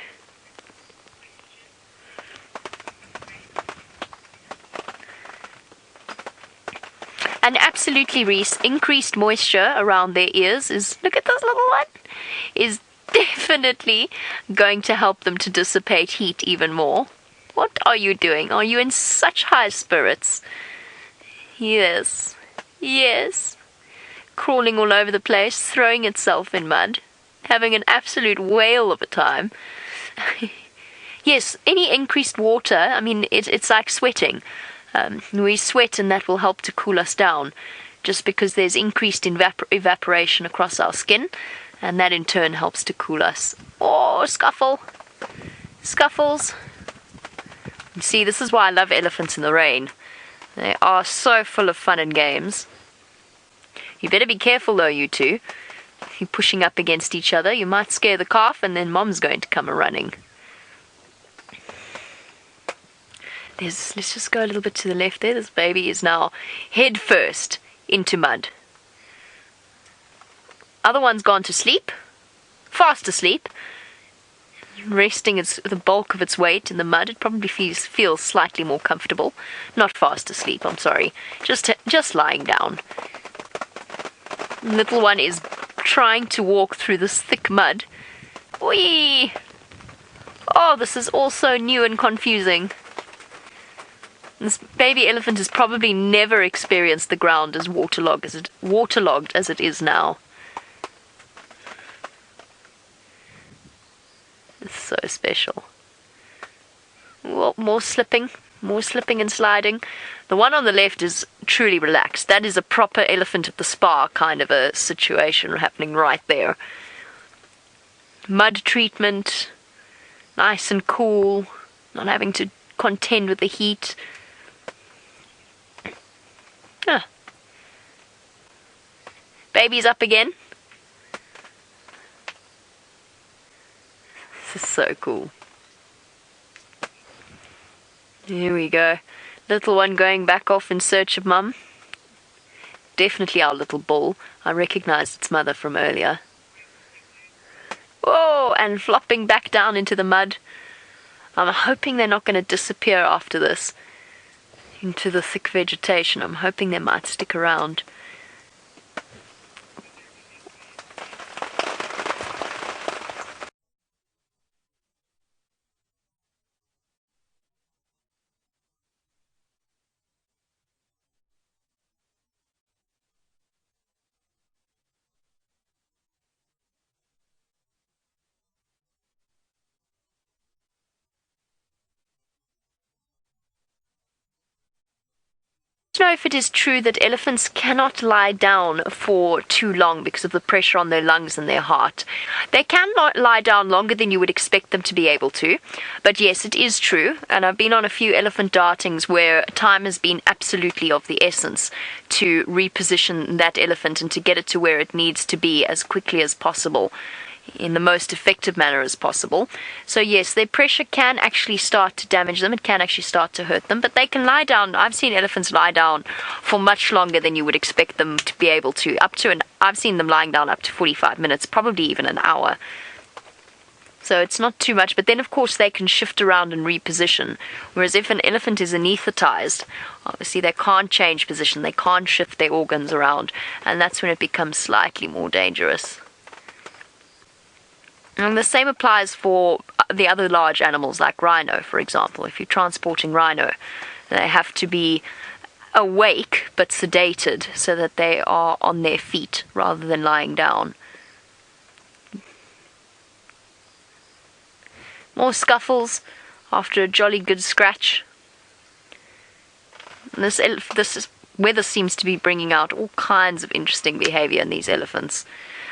And absolutely, Reese, increased moisture around their ears is, look at this little one, is definitely going to help them to dissipate heat even more. What are you doing? Are you in such high spirits? Yes, yes. Crawling all over the place, throwing itself in mud, having an absolute whale of a time. Yes, any increased water, I mean, it's like sweating. We sweat and that will help to cool us down, just because there's increased evaporation across our skin, and that in turn helps to cool us. Oh, Scuffles. You see, this is why I love elephants in the rain. They are so full of fun and games. You better be careful though, you two. If you're pushing up against each other, you might scare the calf and then Mom's going to come a-running. Let's just go a little bit to the left there. This baby is now head first into mud. Other one's gone to sleep, fast asleep, resting the bulk of its weight in the mud. It probably feels slightly more comfortable. Not fast asleep, I'm sorry. Just lying down. The little one is trying to walk through this thick mud. Whee! Oh, this is all so new and confusing. This baby elephant has probably never experienced the ground as waterlogged as it is now. It's so special. Well, more slipping and sliding. The one on the left is truly relaxed. That is a proper elephant at the spa kind of a situation happening right there. Mud treatment, nice and cool, not having to contend with the heat. Baby's up again. This is so cool. Here we go. Little one going back off in search of mum. Definitely our little bull. I recognized its mother from earlier. Whoa, and flopping back down into the mud. I'm hoping they're not going to disappear after this into the thick vegetation. I'm hoping they might stick around. I don't know if it is true that elephants cannot lie down for too long because of the pressure on their lungs and their heart. They cannot lie down longer than you would expect them to be able to, but yes, it is true, and I've been on a few elephant dartings where time has been absolutely of the essence to reposition that elephant and to get it to where it needs to be as quickly as possible, in the most effective manner as possible. So yes, their pressure can actually start to damage them. It can actually start to hurt them, but they can lie down. I've seen elephants lie down for much longer than you would expect them to be able to. I've seen them lying down up to 45 minutes, probably even an hour. So it's not too much, but then of course they can shift around and reposition. Whereas if an elephant is anesthetized, obviously they can't change position, they can't shift their organs around, and that's when it becomes slightly more dangerous. And the same applies for the other large animals like rhino, for example. If you're transporting rhino, they have to be awake but sedated so that they are on their feet rather than lying down. More scuffles after a jolly good scratch. This weather seems to be bringing out all kinds of interesting behavior in these elephants.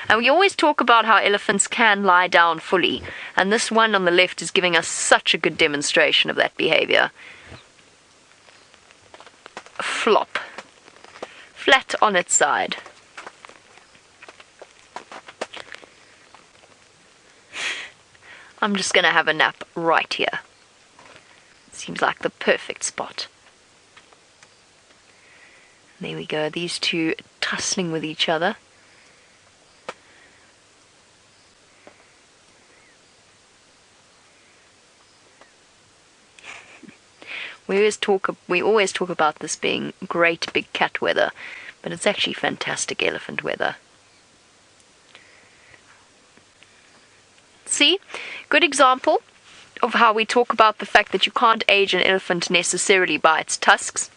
And we always talk about how elephants can lie down fully, and this one on the left is giving us such a good demonstration of that behavior. Flop. Flat on its side. I'm just going to have a nap right here. Seems like the perfect spot. There we go, these two tussling with each other. We always talk about this being great big cat weather, but it's actually fantastic elephant weather. See? Good example of how we talk about the fact that you can't age an elephant necessarily by its tusks.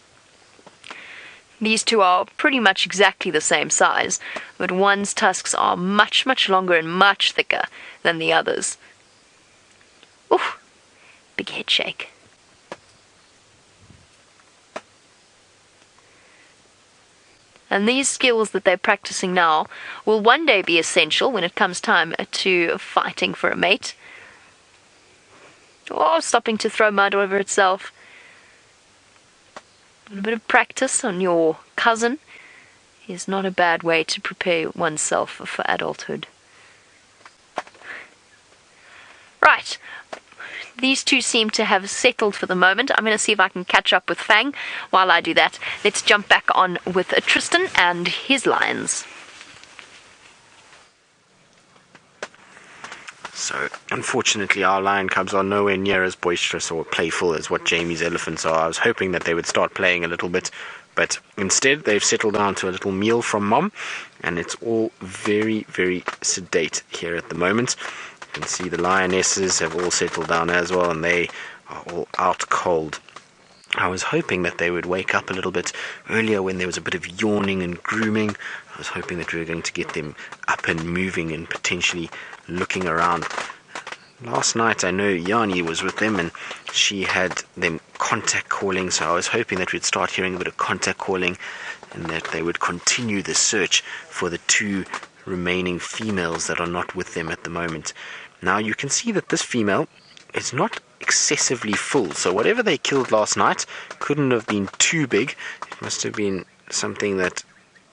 These two are pretty much exactly the same size, but one's tusks are much, much longer and much thicker than the other's. Oof! Big head shake. And these skills that they're practicing now will one day be essential when it comes time to fighting for a mate. Or stopping to throw mud over itself. A bit of practice on your cousin is not a bad way to prepare oneself for adulthood. Right. These two seem to have settled for the moment. I'm going to see if I can catch up with Fang. While I do that, let's jump back on with Tristan and his lions. So, unfortunately, our lion cubs are nowhere near as boisterous or playful as what Jamie's elephants are. I was hoping that they would start playing a little bit, but instead they've settled down to a little meal from Mom, and it's all very, very sedate here at the moment. You can see the lionesses have all settled down as well, and they are all out cold. I was hoping that they would wake up a little bit earlier when there was a bit of yawning and grooming. I was hoping that we were going to get them up and moving and potentially looking around. Last night I know Yanni was with them and she had them contact calling, so I was hoping that we'd start hearing a bit of contact calling and that they would continue the search for the two remaining females that are not with them at the moment. Now you can see that this female is not excessively full, so whatever they killed last night couldn't have been too big. It must have been something that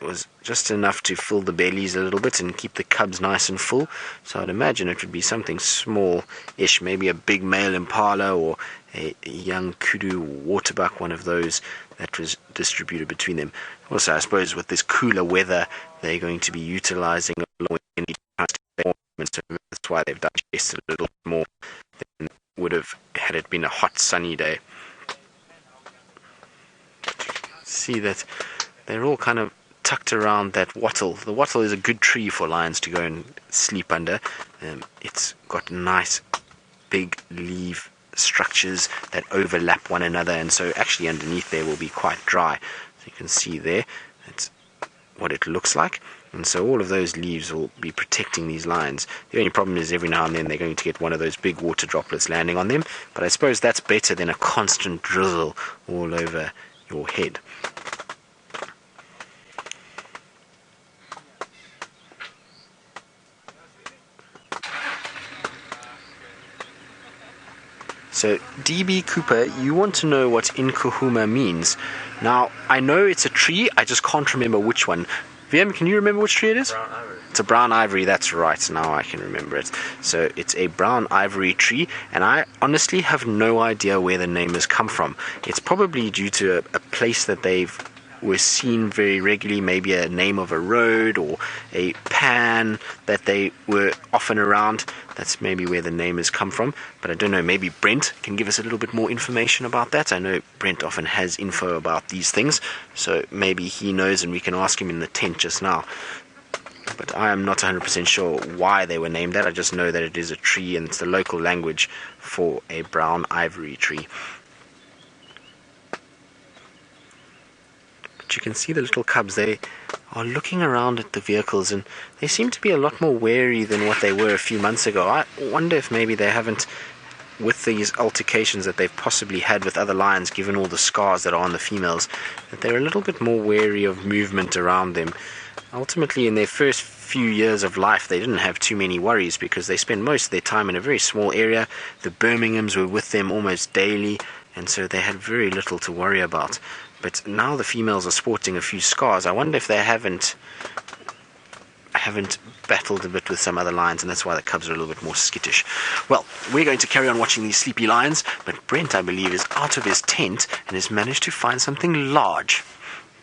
was just enough to fill the bellies a little bit and keep the cubs nice and full. So I'd imagine it would be something small-ish, maybe a big male impala or a young kudu waterbuck, one of those that was distributed between them. Also, I suppose with this cooler weather, they're going to be utilizing a lot more, so that's why they've digested a little more than would have had it been a hot sunny day. See that they're all kind of tucked around that wattle. The wattle is a good tree for lions to go and sleep under. It's got nice big leaf structures that overlap one another, and so actually underneath there will be quite dry. So you can see there, that's what it looks like. And so all of those leaves will be protecting these lions. The only problem is every now and then they're going to get one of those big water droplets landing on them, but I suppose that's better than a constant drizzle all over your head. So, DB Cooper, you want to know what Nkuhuma means. Now, I know it's a tree, I just can't remember which one. VM, can you remember which tree it is? Brown ivory. It's a brown ivory, that's right, now I can remember it. So, it's a brown ivory tree, and I honestly have no idea where the name has come from. It's probably due to a place that they've were seen very regularly, maybe a name of a road or a pan that they were often around. That's maybe where the name has come from, but I don't know, maybe Brent can give us a little bit more information about that. I know Brent often has info about these things, so maybe he knows and we can ask him in the tent just now. But I am not 100% sure why they were named that. I just know that it is a tree and it's the local language for a brown ivory tree. You can see the little cubs, they are looking around at the vehicles and they seem to be a lot more wary than what they were a few months ago. I wonder if maybe they haven't, with these altercations that they've possibly had with other lions, given all the scars that are on the females, that they're a little bit more wary of movement around them. Ultimately, in their first few years of life, they didn't have too many worries because they spent most of their time in a very small area. The Birminghams were with them almost daily, and so they had very little to worry about. But now the females are sporting a few scars. I wonder if they haven't battled a bit with some other lions, and that's why the cubs are a little bit more skittish. Well, we're going to carry on watching these sleepy lions, but Brent, I believe, is out of his tent and has managed to find something large.